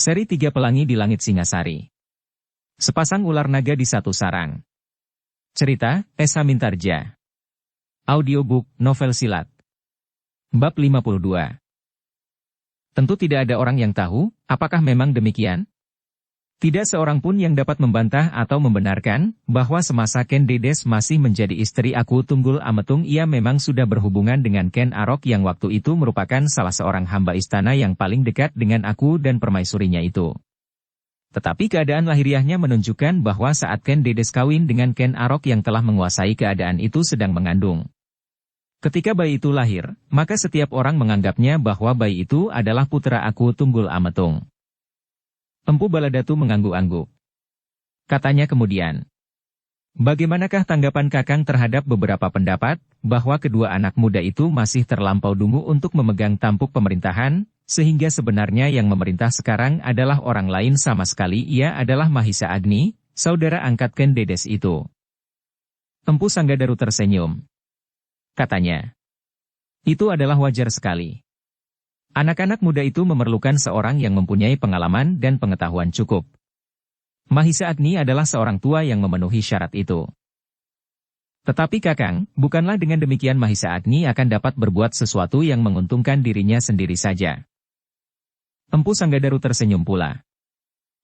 Seri 3 Pelangi di Langit Singasari. Sepasang ular naga di satu sarang. Cerita, Esa Mintarja. Audiobook, novel silat. Bab 52. Tentu tidak ada orang yang tahu, apakah memang demikian? Tidak seorang pun yang dapat membantah atau membenarkan, bahwa semasa Ken Dedes masih menjadi istri Aku Tunggul Ametung ia memang sudah berhubungan dengan Ken Arok yang waktu itu merupakan salah seorang hamba istana yang paling dekat dengan Aku dan permaisurinya itu. Tetapi keadaan lahiriahnya menunjukkan bahwa saat Ken Dedes kawin dengan Ken Arok yang telah menguasai keadaan itu sedang mengandung. Ketika bayi itu lahir, maka setiap orang menganggapnya bahwa bayi itu adalah putra Aku Tunggul Ametung. Empu Baladatu mengangguk-angguk. Katanya kemudian, bagaimanakah tanggapan Kakang terhadap beberapa pendapat, bahwa kedua anak muda itu masih terlampau dungu untuk memegang tampuk pemerintahan, sehingga sebenarnya yang memerintah sekarang adalah orang lain sama sekali ia adalah Mahisa Agni, saudara angkat Ken Dedes itu. Empu Sanggadaru tersenyum. Katanya, itu adalah wajar sekali. Anak-anak muda itu memerlukan seorang yang mempunyai pengalaman dan pengetahuan cukup. Mahisa Agni adalah seorang tua yang memenuhi syarat itu. Tetapi Kakang, bukanlah dengan demikian Mahisa Agni akan dapat berbuat sesuatu yang menguntungkan dirinya sendiri saja. Empu Sanggadaru tersenyum pula.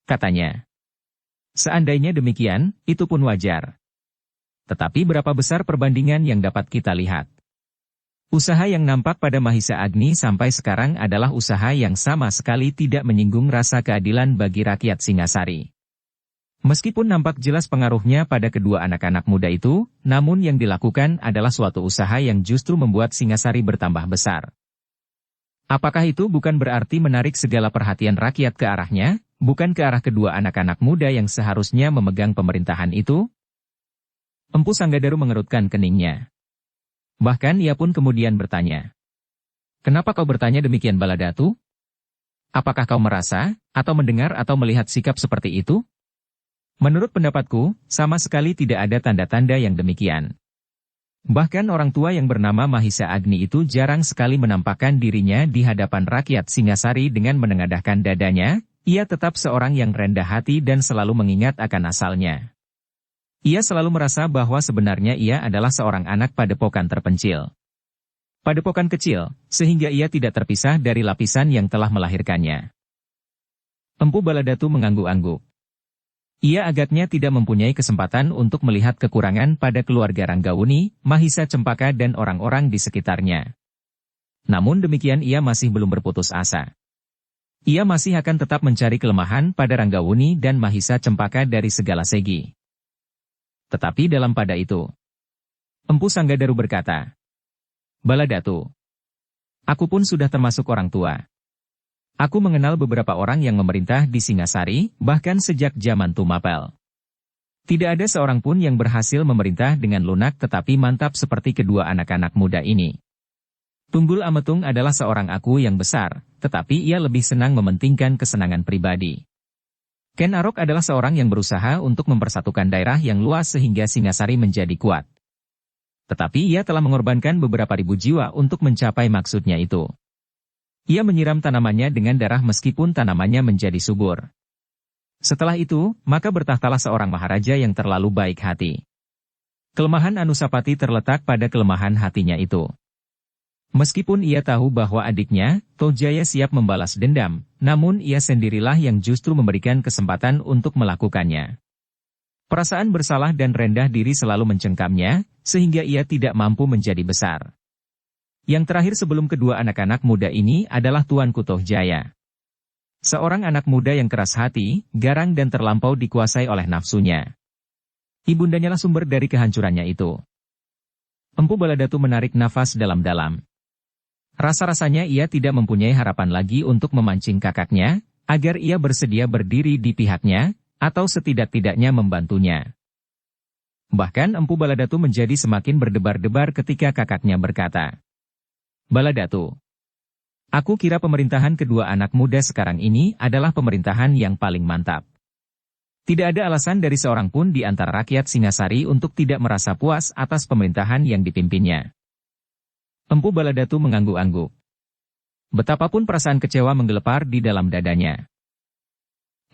Katanya, seandainya demikian, itu pun wajar. Tetapi berapa besar perbandingan yang dapat kita lihat? Usaha yang nampak pada Mahisa Agni sampai sekarang adalah usaha yang sama sekali tidak menyinggung rasa keadilan bagi rakyat Singasari. Meskipun nampak jelas pengaruhnya pada kedua anak-anak muda itu, namun yang dilakukan adalah suatu usaha yang justru membuat Singasari bertambah besar. Apakah itu bukan berarti menarik segala perhatian rakyat ke arahnya, bukan ke arah kedua anak-anak muda yang seharusnya memegang pemerintahan itu? Empu Sanggadaru mengerutkan keningnya. Bahkan ia pun kemudian bertanya, kenapa kau bertanya demikian Baladatu? Apakah kau merasa, atau mendengar atau melihat sikap seperti itu? Menurut pendapatku, sama sekali tidak ada tanda-tanda yang demikian. Bahkan orang tua yang bernama Mahisa Agni itu jarang sekali menampakkan dirinya di hadapan rakyat Singasari dengan menengadahkan dadanya, ia tetap seorang yang rendah hati dan selalu mengingat akan asalnya. Ia selalu merasa bahwa sebenarnya ia adalah seorang anak padepokan terpencil. Padepokan kecil, sehingga ia tidak terpisah dari lapisan yang telah melahirkannya. Empu Baladatu mengangguk-angguk. Ia agaknya tidak mempunyai kesempatan untuk melihat kekurangan pada keluarga Ranggauni, Mahisa Cempaka dan orang-orang di sekitarnya. Namun demikian ia masih belum berputus asa. Ia masih akan tetap mencari kelemahan pada Ranggauni dan Mahisa Cempaka dari segala segi. Tetapi dalam pada itu, Empu Sanggadaru berkata, Baladatu, aku pun sudah termasuk orang tua. Aku mengenal beberapa orang yang memerintah di Singasari, bahkan sejak zaman Tumapel. Tidak ada seorang pun yang berhasil memerintah dengan lunak tetapi mantap seperti kedua anak-anak muda ini. Tunggul Ametung adalah seorang Aku yang besar, tetapi ia lebih senang mementingkan kesenangan pribadi. Ken Arok adalah seorang yang berusaha untuk mempersatukan daerah yang luas sehingga Singasari menjadi kuat. Tetapi ia telah mengorbankan beberapa ribu jiwa untuk mencapai maksudnya itu. Ia menyiram tanamannya dengan darah meskipun tanamannya menjadi subur. Setelah itu, maka bertahtalah seorang maharaja yang terlalu baik hati. Kelemahan Anusapati terletak pada kelemahan hatinya itu. Meskipun ia tahu bahwa adiknya, Tojaya siap membalas dendam, namun ia sendirilah yang justru memberikan kesempatan untuk melakukannya. Perasaan bersalah dan rendah diri selalu mencengkamnya, sehingga ia tidak mampu menjadi besar. Yang terakhir sebelum kedua anak-anak muda ini adalah Tuanku Tojaya. Seorang anak muda yang keras hati, garang dan terlampau dikuasai oleh nafsunya. Ibundanya lah sumber dari kehancurannya itu. Empu Baladatu menarik nafas dalam-dalam. Rasa-rasanya ia tidak mempunyai harapan lagi untuk memancing kakaknya, agar ia bersedia berdiri di pihaknya, atau setidak-tidaknya membantunya. Bahkan Empu Baladatu menjadi semakin berdebar-debar ketika kakaknya berkata, Baladatu, aku kira pemerintahan kedua anak muda sekarang ini adalah pemerintahan yang paling mantap. Tidak ada alasan dari seorang pun di antara rakyat Singasari untuk tidak merasa puas atas pemerintahan yang dipimpinnya. Empu Baladatu mengangguk-angguk. Betapapun perasaan kecewa menggelepar di dalam dadanya.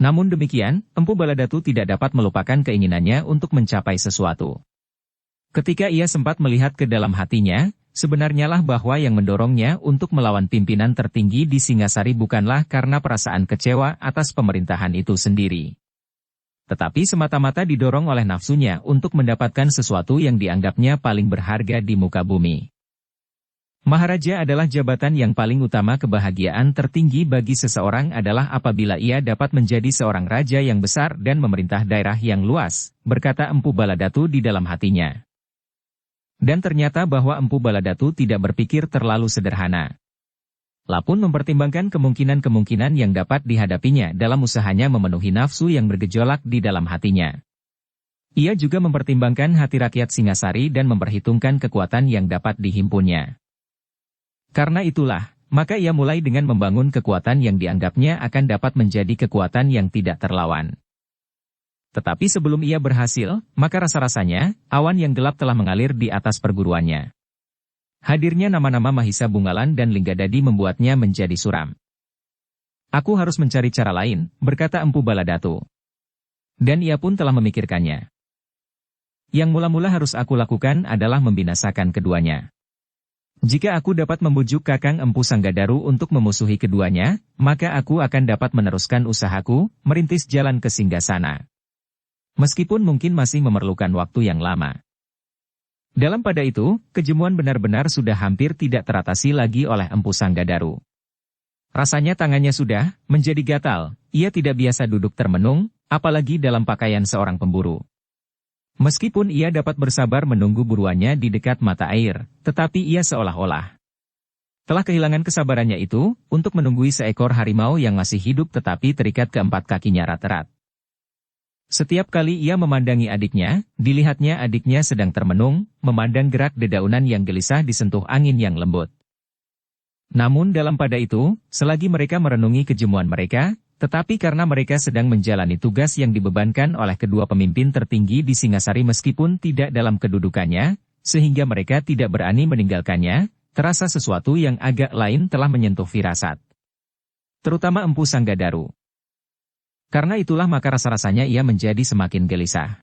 Namun demikian, Empu Baladatu tidak dapat melupakan keinginannya untuk mencapai sesuatu. Ketika ia sempat melihat ke dalam hatinya, sebenarnya lah bahwa yang mendorongnya untuk melawan pimpinan tertinggi di Singasari bukanlah karena perasaan kecewa atas pemerintahan itu sendiri, tetapi semata-mata didorong oleh nafsunya untuk mendapatkan sesuatu yang dianggapnya paling berharga di muka bumi. Maharaja adalah jabatan yang paling utama. Kebahagiaan tertinggi bagi seseorang adalah apabila ia dapat menjadi seorang raja yang besar dan memerintah daerah yang luas, berkata Empu Baladatu di dalam hatinya. Dan ternyata bahwa Empu Baladatu tidak berpikir terlalu sederhana. Lapun mempertimbangkan kemungkinan-kemungkinan yang dapat dihadapinya dalam usahanya memenuhi nafsu yang bergejolak di dalam hatinya. Ia juga mempertimbangkan hati rakyat Singasari dan memperhitungkan kekuatan yang dapat dihimpunnya. Karena itulah, maka ia mulai dengan membangun kekuatan yang dianggapnya akan dapat menjadi kekuatan yang tidak terlawan. Tetapi sebelum ia berhasil, maka rasa-rasanya, awan yang gelap telah mengalir di atas perguruannya. Hadirnya nama-nama Mahisa Bungalan dan Linggadadi membuatnya menjadi suram. Aku harus mencari cara lain, berkata Empu Baladatu. Dan ia pun telah memikirkannya. Yang mula-mula harus aku lakukan adalah membinasakan keduanya. Jika aku dapat membujuk Kakang Empu Sanggadaru untuk memusuhi keduanya, maka aku akan dapat meneruskan usahaku, merintis jalan ke Singgasana. Meskipun mungkin masih memerlukan waktu yang lama. Dalam pada itu, kejemuan benar-benar sudah hampir tidak teratasi lagi oleh Empu Sanggadaru. Rasanya tangannya sudah menjadi gatal, ia tidak biasa duduk termenung, apalagi dalam pakaian seorang pemburu. Meskipun ia dapat bersabar menunggu buruannya di dekat mata air, tetapi ia seolah-olah telah kehilangan kesabarannya itu untuk menunggui seekor harimau yang masih hidup tetapi terikat ke empat kakinya erat-erat. Setiap kali ia memandangi adiknya, dilihatnya adiknya sedang termenung, memandang gerak dedaunan yang gelisah disentuh angin yang lembut. Namun dalam pada itu, selagi mereka merenungi kejemuan mereka, tetapi karena mereka sedang menjalani tugas yang dibebankan oleh kedua pemimpin tertinggi di Singasari meskipun tidak dalam kedudukannya, sehingga mereka tidak berani meninggalkannya, terasa sesuatu yang agak lain telah menyentuh firasat. Terutama Empu Sanggadaru. Karena itulah maka rasa-rasanya ia menjadi semakin gelisah.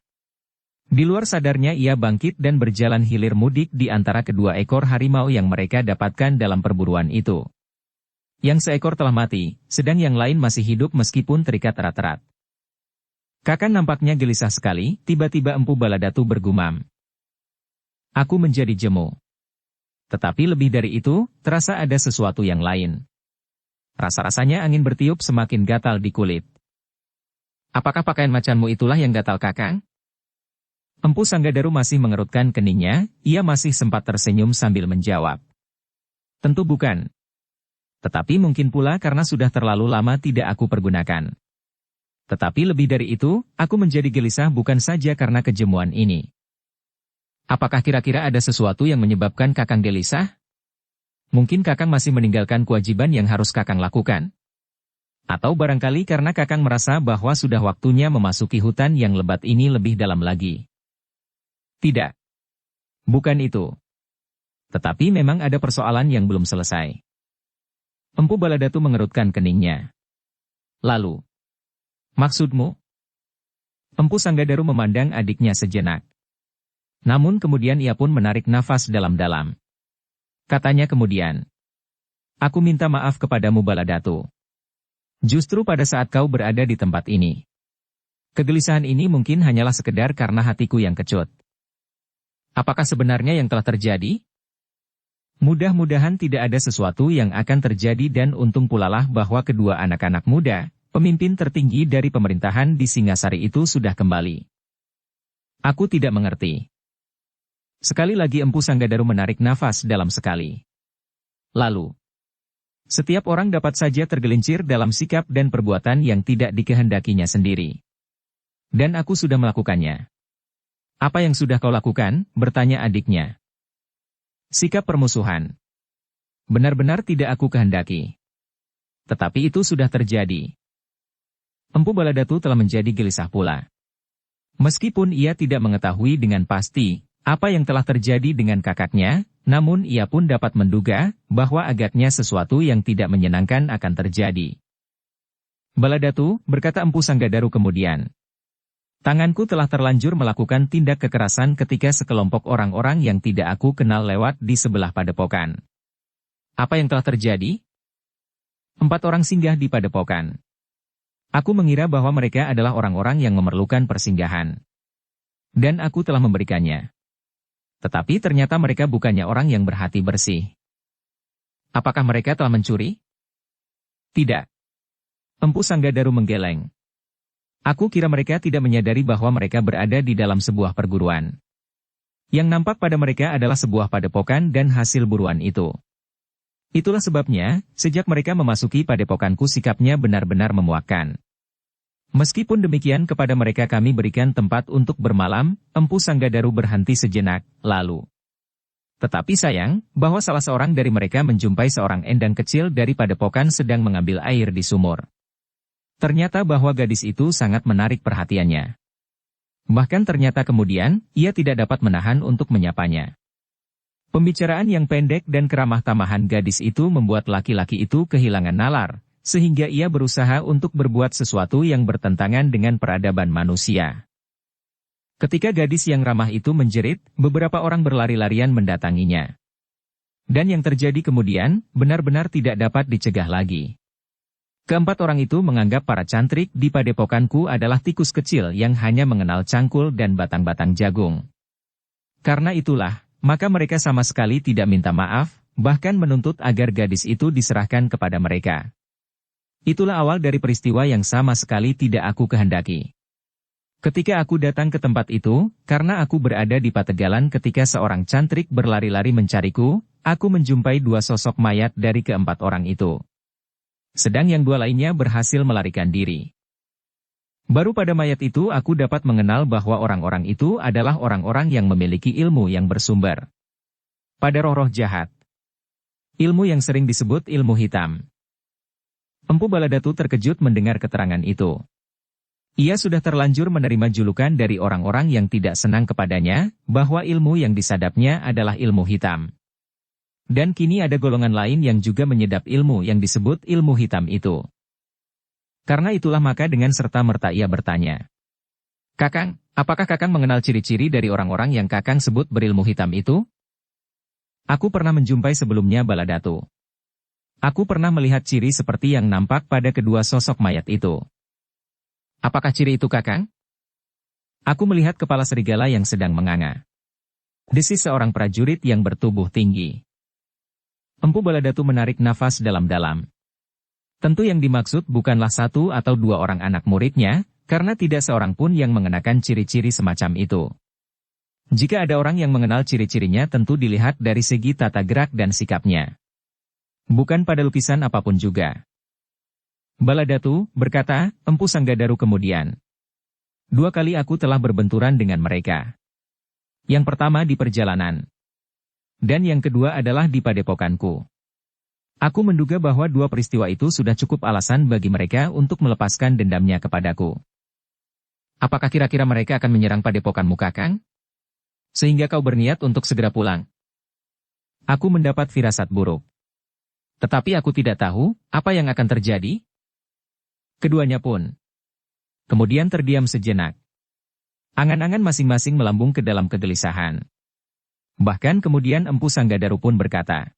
Di luar sadarnya ia bangkit dan berjalan hilir mudik di antara kedua ekor harimau yang mereka dapatkan dalam perburuan itu. Yang seekor telah mati, sedang yang lain masih hidup meskipun terikat erat-erat. Kakang nampaknya gelisah sekali, tiba-tiba Empu Baladatu bergumam. Aku menjadi jemu. Tetapi lebih dari itu, terasa ada sesuatu yang lain. Rasa-rasanya angin bertiup semakin gatal di kulit. Apakah pakaian macanmu itulah yang gatal Kakang? Empu Sanggadaru masih mengerutkan keningnya, ia masih sempat tersenyum sambil menjawab. Tentu bukan. Tetapi mungkin pula karena sudah terlalu lama tidak aku pergunakan. Tetapi lebih dari itu, aku menjadi gelisah bukan saja karena kejemuan ini. Apakah kira-kira ada sesuatu yang menyebabkan Kakang gelisah? Mungkin Kakang masih meninggalkan kewajiban yang harus Kakang lakukan? Atau barangkali karena Kakang merasa bahwa sudah waktunya memasuki hutan yang lebat ini lebih dalam lagi. Tidak. Bukan itu. Tetapi memang ada persoalan yang belum selesai. Empu Baladatu mengerutkan keningnya. Lalu. Maksudmu? Empu Sanggadaru memandang adiknya sejenak. Namun kemudian ia pun menarik nafas dalam-dalam. Katanya kemudian. Aku minta maaf kepadamu Baladatu. Justru pada saat kau berada di tempat ini. Kegelisahan ini mungkin hanyalah sekedar karena hatiku yang kecut. Apakah sebenarnya yang telah terjadi? Mudah-mudahan tidak ada sesuatu yang akan terjadi dan untung pulalah bahwa kedua anak-anak muda, pemimpin tertinggi dari pemerintahan di Singasari itu sudah kembali. Aku tidak mengerti. Sekali lagi Empu Sanggadaru menarik nafas dalam sekali. Lalu. Setiap orang dapat saja tergelincir dalam sikap dan perbuatan yang tidak dikehendakinya sendiri. Dan aku sudah melakukannya. Apa yang sudah kau lakukan? Bertanya adiknya. Sikap permusuhan. Benar-benar tidak aku kehendaki. Tetapi itu sudah terjadi. Empu Baladatu telah menjadi gelisah pula. Meskipun ia tidak mengetahui dengan pasti apa yang telah terjadi dengan kakaknya, namun ia pun dapat menduga bahwa agaknya sesuatu yang tidak menyenangkan akan terjadi. Baladatu, berkata Empu Sanggadaru kemudian. Tanganku telah terlanjur melakukan tindak kekerasan ketika sekelompok orang-orang yang tidak aku kenal lewat di sebelah padepokan. Apa yang telah terjadi? 4 orang singgah di padepokan. Aku mengira bahwa mereka adalah orang-orang yang memerlukan persinggahan. Dan aku telah memberikannya. Tetapi ternyata mereka bukannya orang yang berhati bersih. Apakah mereka telah mencuri? Tidak. Empu Sanggadaru menggeleng. Aku kira mereka tidak menyadari bahwa mereka berada di dalam sebuah perguruan. Yang nampak pada mereka adalah sebuah padepokan dan hasil buruan itu. Itulah sebabnya, sejak mereka memasuki padepokanku sikapnya benar-benar memuakkan. Meskipun demikian kepada mereka kami berikan tempat untuk bermalam, Empu Sanggadaru berhenti sejenak, lalu. Tetapi sayang, bahwa salah seorang dari mereka menjumpai seorang endang kecil dari padepokan sedang mengambil air di sumur. Ternyata bahwa gadis itu sangat menarik perhatiannya. Bahkan ternyata kemudian, ia tidak dapat menahan untuk menyapanya. Pembicaraan yang pendek dan keramah tamahan gadis itu membuat laki-laki itu kehilangan nalar, sehingga ia berusaha untuk berbuat sesuatu yang bertentangan dengan peradaban manusia. Ketika gadis yang ramah itu menjerit, beberapa orang berlari-larian mendatanginya. Dan yang terjadi kemudian, benar-benar tidak dapat dicegah lagi. Keempat orang itu menganggap para cantrik di padepokanku adalah tikus kecil yang hanya mengenal cangkul dan batang-batang jagung. Karena itulah, maka mereka sama sekali tidak minta maaf, bahkan menuntut agar gadis itu diserahkan kepada mereka. Itulah awal dari peristiwa yang sama sekali tidak aku kehendaki. Ketika aku datang ke tempat itu, karena aku berada di Pategalan ketika seorang cantrik berlari-lari mencariku, aku menjumpai 2 sosok mayat dari keempat orang itu. Sedang yang 2 lainnya berhasil melarikan diri. Baru pada mayat itu aku dapat mengenal bahwa orang-orang itu adalah orang-orang yang memiliki ilmu yang bersumber pada roh-roh jahat. Ilmu yang sering disebut ilmu hitam. Empu Baladatu terkejut mendengar keterangan itu. Ia sudah terlanjur menerima julukan dari orang-orang yang tidak senang kepadanya, bahwa ilmu yang disadapnya adalah ilmu hitam. Dan kini ada golongan lain yang juga menyedap ilmu yang disebut ilmu hitam itu. Karena itulah maka dengan serta-merta ia bertanya. Kakang, apakah Kakang mengenal ciri-ciri dari orang-orang yang Kakang sebut berilmu hitam itu? Aku pernah menjumpai sebelumnya Baladatu. Aku pernah melihat ciri seperti yang nampak pada kedua sosok mayat itu. Apakah ciri itu Kakang? Aku melihat kepala serigala yang sedang menganga. Desis seorang prajurit yang bertubuh tinggi. Empu Baladatu menarik nafas dalam-dalam. Tentu yang dimaksud bukanlah 1 atau 2 orang anak muridnya, karena tidak seorang pun yang mengenakan ciri-ciri semacam itu. Jika ada orang yang mengenal ciri-cirinya tentu dilihat dari segi tata gerak dan sikapnya. Bukan pada lukisan apapun juga. Baladatu, berkata, Empu Sanggadaru kemudian. 2 kali aku telah berbenturan dengan mereka. Yang pertama di perjalanan. Dan yang kedua adalah di padepokanku. Aku menduga bahwa 2 peristiwa itu sudah cukup alasan bagi mereka untuk melepaskan dendamnya kepadaku. Apakah kira-kira mereka akan menyerang padepokanmu Kakang? Sehingga kau berniat untuk segera pulang. Aku mendapat firasat buruk. Tetapi aku tidak tahu, apa yang akan terjadi? Keduanya pun. Kemudian terdiam sejenak. Angan-angan masing-masing melambung ke dalam kegelisahan. Bahkan kemudian Empu Sanggadaru pun berkata,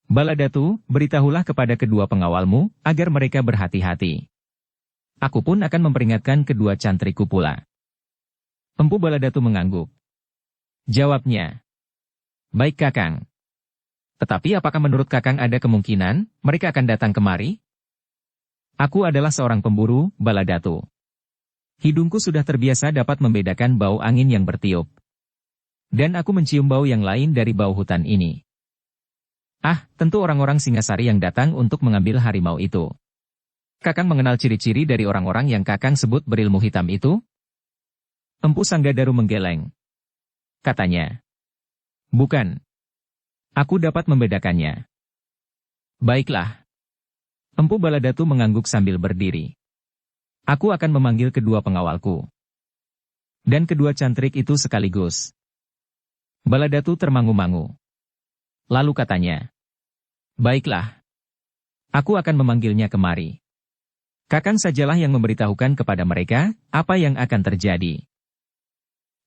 Baladatu, beritahulah kepada kedua pengawalmu, agar mereka berhati-hati. Aku pun akan memperingatkan kedua cantriku pula. Empu Baladatu mengangguk. Jawabnya, baik Kakang. Tetapi apakah menurut Kakang ada kemungkinan, mereka akan datang kemari? Aku adalah seorang pemburu, Baladatu. Hidungku sudah terbiasa dapat membedakan bau angin yang bertiup. Dan aku mencium bau yang lain dari bau hutan ini. Ah, tentu orang-orang Singasari yang datang untuk mengambil harimau itu. Kakang mengenal ciri-ciri dari orang-orang yang Kakang sebut berilmu hitam itu? Empu Sanggadaru menggeleng. Katanya. Bukan. Aku dapat membedakannya. Baiklah. Empu Baladatu mengangguk sambil berdiri. Aku akan memanggil kedua pengawalku. Dan kedua cantrik itu sekaligus. Baladatu termangu-mangu. Lalu katanya. Baiklah. Aku akan memanggilnya kemari. Kakang sajalah yang memberitahukan kepada mereka apa yang akan terjadi.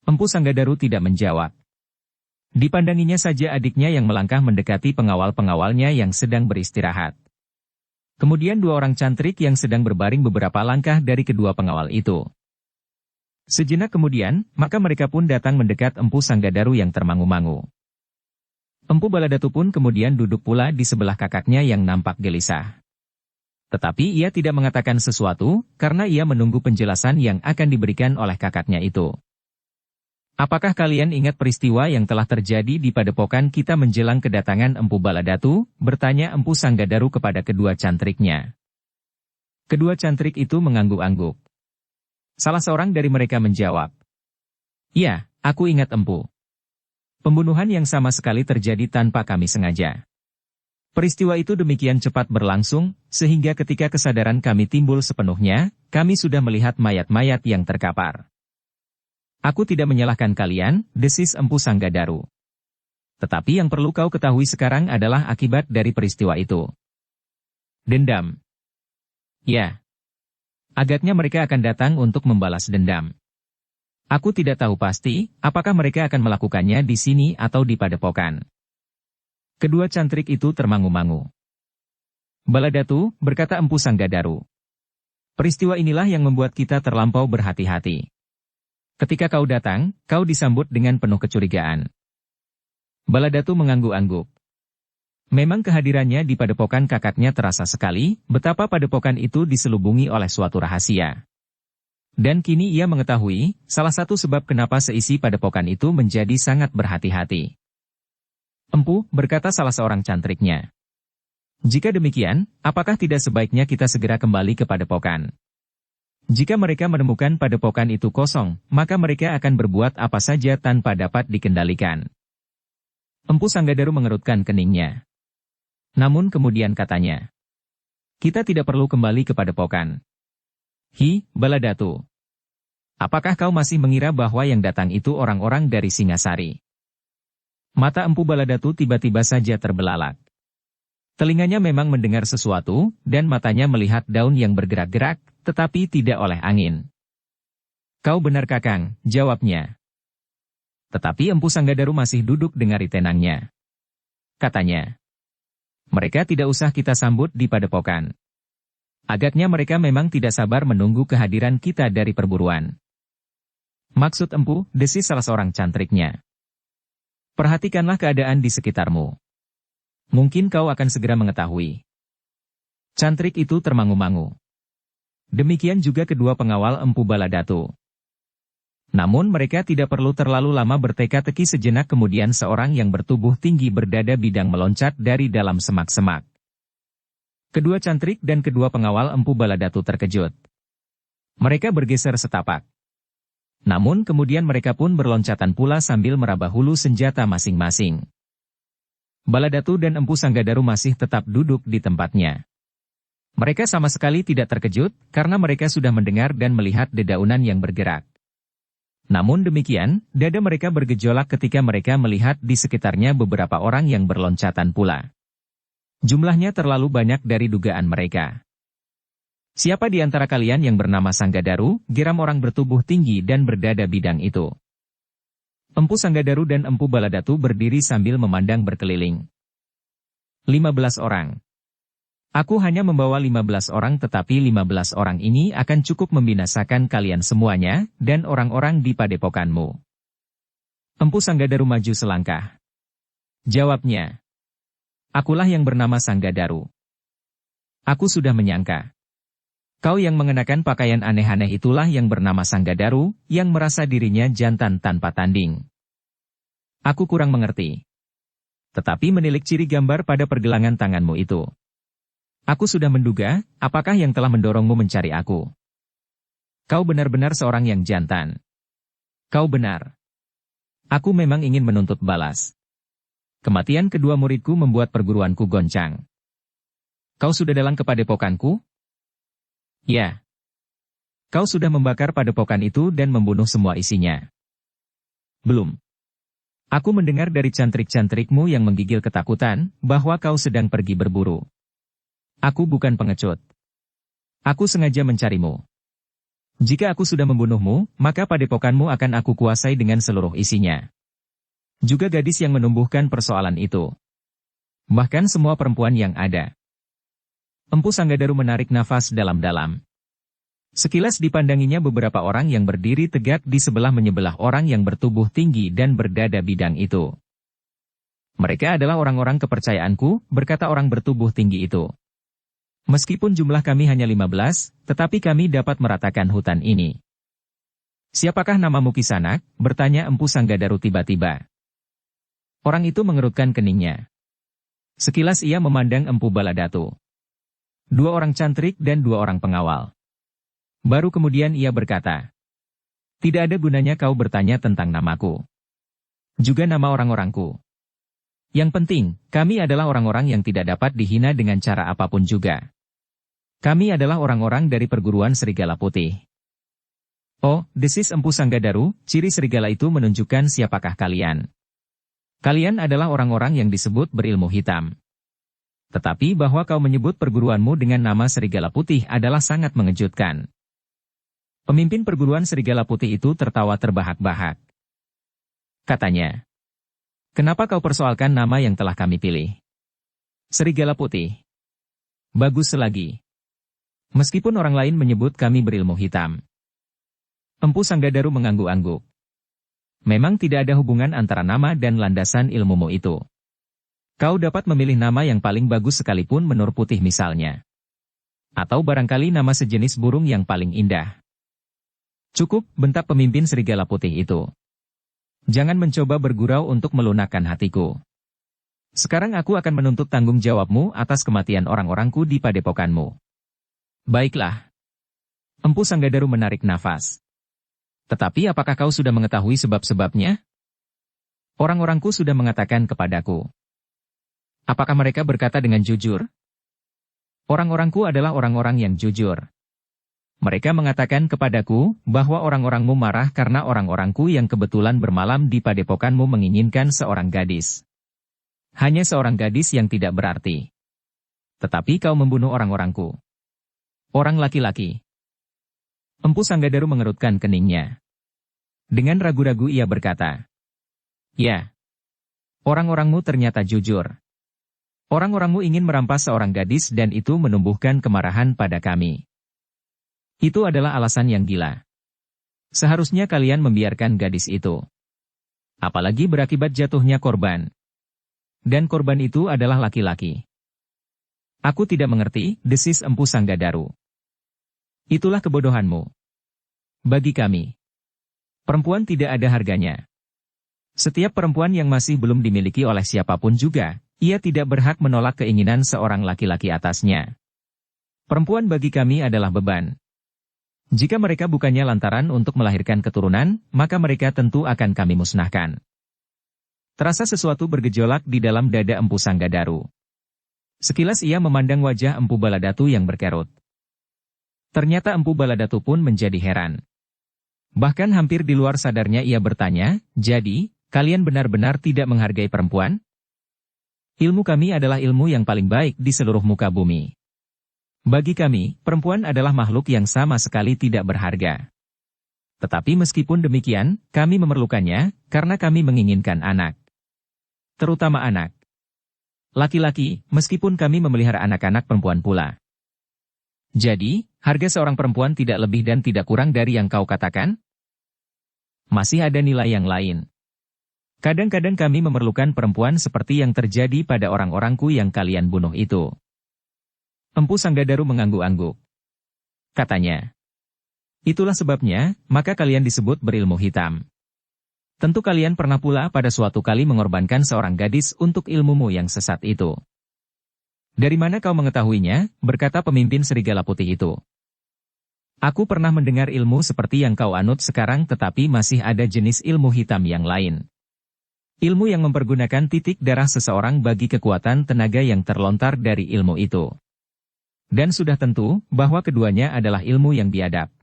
Empu Sanggadaru tidak menjawab. Dipandanginya saja adiknya yang melangkah mendekati pengawal-pengawalnya yang sedang beristirahat. Kemudian dua orang cantrik yang sedang berbaring beberapa langkah dari kedua pengawal itu. Sejenak kemudian, maka mereka pun datang mendekat Empu Sanggadaru yang termangu-mangu. Empu Baladatu pun kemudian duduk pula di sebelah kakaknya yang nampak gelisah. Tetapi ia tidak mengatakan sesuatu, karena ia menunggu penjelasan yang akan diberikan oleh kakaknya itu. Apakah kalian ingat peristiwa yang telah terjadi di padepokan kita menjelang kedatangan Empu Baladatu? Bertanya Empu Sanggadaru kepada kedua cantriknya. Kedua cantrik itu mengangguk-angguk. Salah seorang dari mereka menjawab. Ya, aku ingat Empu. Pembunuhan yang sama sekali terjadi tanpa kami sengaja. Peristiwa itu demikian cepat berlangsung, sehingga ketika kesadaran kami timbul sepenuhnya, kami sudah melihat mayat-mayat yang terkapar. Aku tidak menyalahkan kalian, desis Empu Sanggadaru. Tetapi yang perlu kau ketahui sekarang adalah akibat dari peristiwa itu. Dendam. Ya. Agaknya mereka akan datang untuk membalas dendam. Aku tidak tahu pasti, apakah mereka akan melakukannya di sini atau di padepokan. Kedua cantrik itu termangu-mangu. Baladatu, berkata Empu Sanggadaru. Peristiwa inilah yang membuat kita terlampau berhati-hati. Ketika kau datang, kau disambut dengan penuh kecurigaan. Baladatu mengangguk-angguk. Memang kehadirannya di padepokan kakaknya terasa sekali, betapa padepokan itu diselubungi oleh suatu rahasia. Dan kini ia mengetahui, salah satu sebab kenapa seisi padepokan itu menjadi sangat berhati-hati. Empu, berkata salah seorang cantriknya. Jika demikian, apakah tidak sebaiknya kita segera kembali ke padepokan? Jika mereka menemukan padepokan itu kosong, maka mereka akan berbuat apa saja tanpa dapat dikendalikan. Empu Sanggadaru mengerutkan keningnya. Namun kemudian katanya. Kita tidak perlu kembali ke padepokan. Hi, Baladatu. Apakah kau masih mengira bahwa yang datang itu orang-orang dari Singasari? Mata Empu Baladatu tiba-tiba saja terbelalak. Telinganya memang mendengar sesuatu, dan matanya melihat daun yang bergerak-gerak, tetapi tidak oleh angin. Kau benar Kakang, jawabnya. Tetapi Empu Sanggadaru masih duduk dengari tenangnya. Katanya. Mereka tidak usah kita sambut di padepokan. Agaknya mereka memang tidak sabar menunggu kehadiran kita dari perburuan. Maksud Empu, desis salah seorang cantriknya. Perhatikanlah keadaan di sekitarmu. Mungkin kau akan segera mengetahui. Cantrik itu termangu-mangu. Demikian juga kedua pengawal Empu Baladatu. Namun mereka tidak perlu terlalu lama berteka-teki sejenak kemudian seorang yang bertubuh tinggi berdada bidang meloncat dari dalam semak-semak. Kedua cantrik dan kedua pengawal Empu Baladatu terkejut. Mereka bergeser setapak. Namun kemudian mereka pun berloncatan pula sambil meraba hulu senjata masing-masing. Baladatu dan Empu Sanggadaru masih tetap duduk di tempatnya. Mereka sama sekali tidak terkejut, karena mereka sudah mendengar dan melihat dedaunan yang bergerak. Namun demikian, dada mereka bergejolak ketika mereka melihat di sekitarnya beberapa orang yang berloncatan pula. Jumlahnya terlalu banyak dari dugaan mereka. Siapa di antara kalian yang bernama Sanggadaru? Geram orang bertubuh tinggi dan berdada bidang itu. Empu Sanggadaru dan Empu Baladatu berdiri sambil memandang berkeliling. 15 orang. Aku hanya membawa 15 orang tetapi 15 orang ini akan cukup membinasakan kalian semuanya, dan orang-orang di padepokanmu. Empu Sanggadaru maju selangkah. Jawabnya. Akulah yang bernama Sanggadaru. Aku sudah menyangka. Kau yang mengenakan pakaian aneh-aneh itulah yang bernama Sanggadaru, yang merasa dirinya jantan tanpa tanding. Aku kurang mengerti. Tetapi menilik ciri gambar pada pergelangan tanganmu itu. Aku sudah menduga, apakah yang telah mendorongmu mencari aku. Kau benar-benar seorang yang jantan. Kau benar. Aku memang ingin menuntut balas. Kematian kedua muridku membuat perguruanku goncang. Kau sudah dalang ke padepokanku? Ya. Kau sudah membakar padepokan itu dan membunuh semua isinya. Belum. Aku mendengar dari cantrik-cantrikmu yang menggigil ketakutan, bahwa kau sedang pergi berburu. Aku bukan pengecut. Aku sengaja mencarimu. Jika aku sudah membunuhmu, maka padepokanmu akan aku kuasai dengan seluruh isinya. Juga gadis yang menumbuhkan persoalan itu. Bahkan semua perempuan yang ada. Empu Sanggadaru menarik nafas dalam-dalam. Sekilas dipandanginya beberapa orang yang berdiri tegak di sebelah-menyebelah orang yang bertubuh tinggi dan berdada bidang itu. Mereka adalah orang-orang kepercayaanku, berkata orang bertubuh tinggi itu. Meskipun jumlah kami hanya 15, tetapi kami dapat meratakan hutan ini. Siapakah namamu Kisanak? Bertanya Empu Sanggadaru tiba-tiba. Orang itu mengerutkan keningnya. Sekilas ia memandang Empu Baladatu. 2 orang cantrik dan 2 orang pengawal. Baru kemudian ia berkata, tidak ada gunanya kau bertanya tentang namaku. Juga nama orang-orangku. Yang penting, kami adalah orang-orang yang tidak dapat dihina dengan cara apapun juga. Kami adalah orang-orang dari perguruan Serigala Putih. Oh, desis Empu Sanggadaru, ciri serigala itu menunjukkan siapakah kalian. Kalian adalah orang-orang yang disebut berilmu hitam. Tetapi bahwa kau menyebut perguruanmu dengan nama Serigala Putih adalah sangat mengejutkan. Pemimpin perguruan Serigala Putih itu tertawa terbahak-bahak. Katanya, kenapa kau persoalkan nama yang telah kami pilih? Serigala Putih. Bagus selagi. Meskipun orang lain menyebut kami berilmu hitam. Empu Sanggadaru mengangguk-angguk. Memang tidak ada hubungan antara nama dan landasan ilmumu itu. Kau dapat memilih nama yang paling bagus sekalipun menur putih misalnya. Atau barangkali nama sejenis burung yang paling indah. Cukup, bentak pemimpin Serigala Putih itu. Jangan mencoba bergurau untuk melunakkan hatiku. Sekarang aku akan menuntut tanggung jawabmu atas kematian orang-orangku di padepokanmu. Baiklah. Empu Sanggadaru menarik nafas. Tetapi apakah kau sudah mengetahui sebab-sebabnya? Orang-orangku sudah mengatakan kepadaku. Apakah mereka berkata dengan jujur? Orang-orangku adalah orang-orang yang jujur. Mereka mengatakan kepadaku bahwa orang-orangmu marah karena orang-orangku yang kebetulan bermalam di padepokanmu menginginkan seorang gadis. Hanya seorang gadis yang tidak berarti. Tetapi kau membunuh orang-orangku. Orang laki-laki. Empu Sanggadaru mengerutkan keningnya. Dengan ragu-ragu ia berkata, ya, orang-orangmu ternyata jujur. Orang-orangmu ingin merampas seorang gadis dan itu menumbuhkan kemarahan pada kami. Itu adalah alasan yang gila. Seharusnya kalian membiarkan gadis itu. Apalagi berakibat jatuhnya korban. Dan korban itu adalah laki-laki. Aku tidak mengerti, desis Empu Sanggadaru. Itulah kebodohanmu. Bagi kami, perempuan tidak ada harganya. Setiap perempuan yang masih belum dimiliki oleh siapapun juga, ia tidak berhak menolak keinginan seorang laki-laki atasnya. Perempuan bagi kami adalah beban. Jika mereka bukannya lantaran untuk melahirkan keturunan, maka mereka tentu akan kami musnahkan. Terasa sesuatu bergejolak di dalam dada Empu Sanggadaru. Sekilas ia memandang wajah Empu Baladatu yang berkerut. Ternyata Empu Baladatu pun menjadi heran. Bahkan hampir di luar sadarnya ia bertanya, jadi, kalian benar-benar tidak menghargai perempuan? Ilmu kami adalah ilmu yang paling baik di seluruh muka bumi. Bagi kami, perempuan adalah makhluk yang sama sekali tidak berharga. Tetapi meskipun demikian, kami memerlukannya, karena kami menginginkan anak. Terutama anak. Laki-laki, meskipun kami memelihara anak-anak perempuan pula. Jadi, harga seorang perempuan tidak lebih dan tidak kurang dari yang kau katakan? Masih ada nilai yang lain. Kadang-kadang kami memerlukan perempuan seperti yang terjadi pada orang-orangku yang kalian bunuh itu. Empu Sanggadaru mengangguk-angguk. Katanya, itulah sebabnya, maka kalian disebut berilmu hitam. Tentu kalian pernah pula pada suatu kali mengorbankan seorang gadis untuk ilmumu yang sesat itu. Dari mana kau mengetahuinya, berkata pemimpin Serigala Putih itu. Aku pernah mendengar ilmu seperti yang kau anut sekarang tetapi masih ada jenis ilmu hitam yang lain. Ilmu yang mempergunakan titik darah seseorang bagi kekuatan tenaga yang terlontar dari ilmu itu. Dan sudah tentu, bahwa keduanya adalah ilmu yang biadab.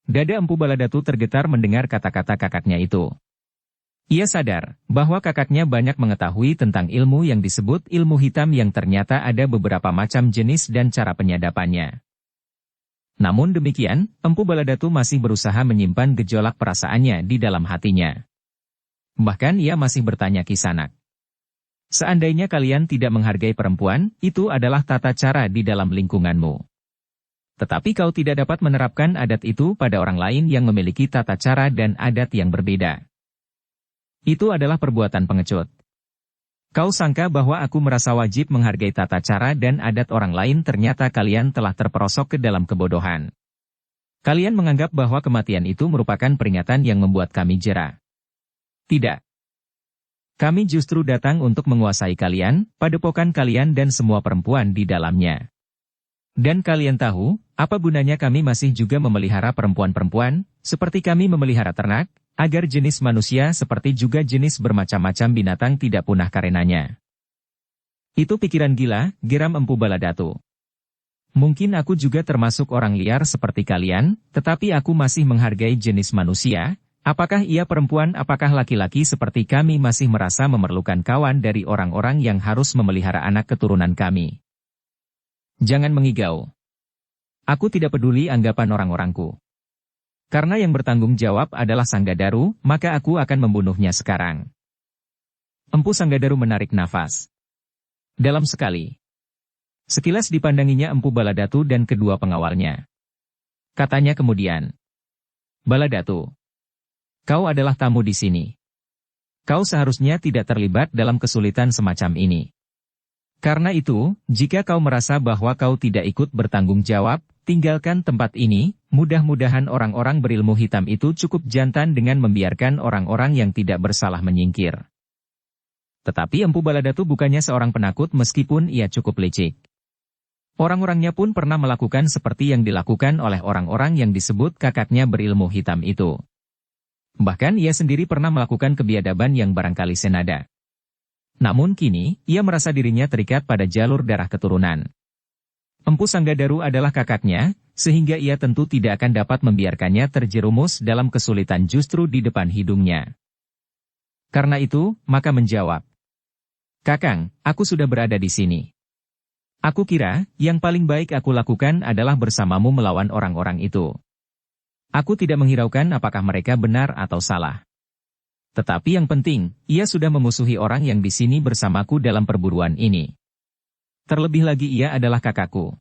Dada Empu Baladatu tergetar mendengar kata-kata kakaknya itu. Ia sadar, bahwa kakaknya banyak mengetahui tentang ilmu yang disebut ilmu hitam yang ternyata ada beberapa macam jenis dan cara penyadapannya. Namun demikian, Empu Baladatu masih berusaha menyimpan gejolak perasaannya di dalam hatinya. Bahkan ia masih bertanya Kisanak. Seandainya kalian tidak menghargai perempuan, itu adalah tata cara di dalam lingkunganmu. Tetapi kau tidak dapat menerapkan adat itu pada orang lain yang memiliki tata cara dan adat yang berbeda. Itu adalah perbuatan pengecut. Kau sangka bahwa aku merasa wajib menghargai tata cara dan adat orang lain, ternyata kalian telah terperosok ke dalam kebodohan. Kalian menganggap bahwa kematian itu merupakan peringatan yang membuat kami jera. Tidak. Kami justru datang untuk menguasai kalian, padepokan kalian dan semua perempuan di dalamnya. Dan kalian tahu, apa gunanya kami masih juga memelihara perempuan-perempuan, seperti kami memelihara ternak, agar jenis manusia seperti juga jenis bermacam-macam binatang tidak punah karenanya. Itu pikiran gila, geram Empu Baladatu. Mungkin aku juga termasuk orang liar seperti kalian, tetapi aku masih menghargai jenis manusia. Apakah ia perempuan, apakah laki-laki seperti kami masih merasa memerlukan kawan dari orang-orang yang harus memelihara anak keturunan kami. Jangan mengigau. Aku tidak peduli anggapan orang-orangku. Karena yang bertanggung jawab adalah Sanggadaru, maka aku akan membunuhnya sekarang. Empu Sanggadaru menarik nafas. Dalam sekali. Sekilas dipandanginya Empu Baladatu dan kedua pengawalnya. Katanya kemudian. Baladatu. Kau adalah tamu di sini. Kau seharusnya tidak terlibat dalam kesulitan semacam ini. Karena itu, jika kau merasa bahwa kau tidak ikut bertanggung jawab, tinggalkan tempat ini. Mudah-mudahan orang-orang berilmu hitam itu cukup jantan dengan membiarkan orang-orang yang tidak bersalah menyingkir. Tetapi Empu Baladatu bukannya seorang penakut meskipun ia cukup licik. Orang-orangnya pun pernah melakukan seperti yang dilakukan oleh orang-orang yang disebut kakaknya berilmu hitam itu. Bahkan ia sendiri pernah melakukan kebiadaban yang barangkali senada. Namun kini, ia merasa dirinya terikat pada jalur darah keturunan. Empu Sanggadaru adalah kakaknya, sehingga ia tentu tidak akan dapat membiarkannya terjerumus dalam kesulitan justru di depan hidungnya. Karena itu, maka menjawab. Kakang, aku sudah berada di sini. Aku kira, yang paling baik aku lakukan adalah bersamamu melawan orang-orang itu. Aku tidak menghiraukan apakah mereka benar atau salah. Tetapi yang penting, ia sudah memusuhi orang yang di sini bersamaku dalam perburuan ini. Terlebih lagi ia adalah kakakku.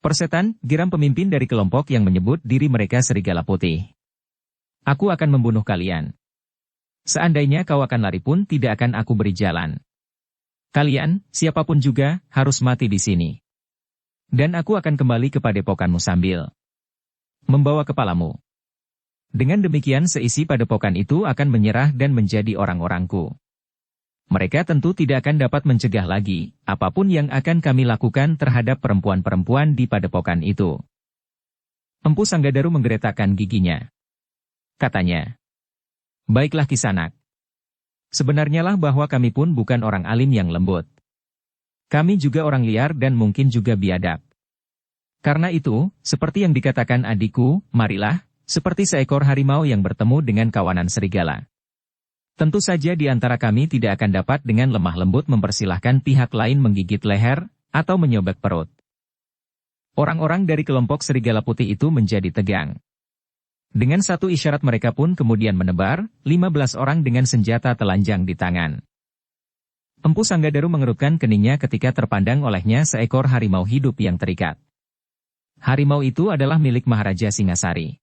Persetan, geram pemimpin dari kelompok yang menyebut diri mereka Serigala Putih. Aku akan membunuh kalian. Seandainya kau akan lari pun tidak akan aku beri jalan. Kalian, siapapun juga, harus mati di sini. Dan aku akan kembali ke padepokanmu sambil membawa kepalamu. Dengan demikian seisi padepokan itu akan menyerah dan menjadi orang-orangku. Mereka tentu tidak akan dapat mencegah lagi, apapun yang akan kami lakukan terhadap perempuan-perempuan di padepokan itu. Empu Sanggadaru menggeretakkan giginya. Katanya, baiklah Kisanak. Sebenarnya lah bahwa kami pun bukan orang alim yang lembut. Kami juga orang liar dan mungkin juga biadab. Karena itu, seperti yang dikatakan adikku, marilah, seperti seekor harimau yang bertemu dengan kawanan serigala. Tentu saja di antara kami tidak akan dapat dengan lemah lembut mempersilahkan pihak lain menggigit leher, atau menyobek perut. Orang-orang dari kelompok Serigala Putih itu menjadi tegang. Dengan satu isyarat mereka pun kemudian menebar, 15 orang dengan senjata telanjang di tangan. Empu Sanggadaru mengerutkan keningnya ketika terpandang olehnya seekor harimau hidup yang terikat. Harimau itu adalah milik Maharaja Singasari.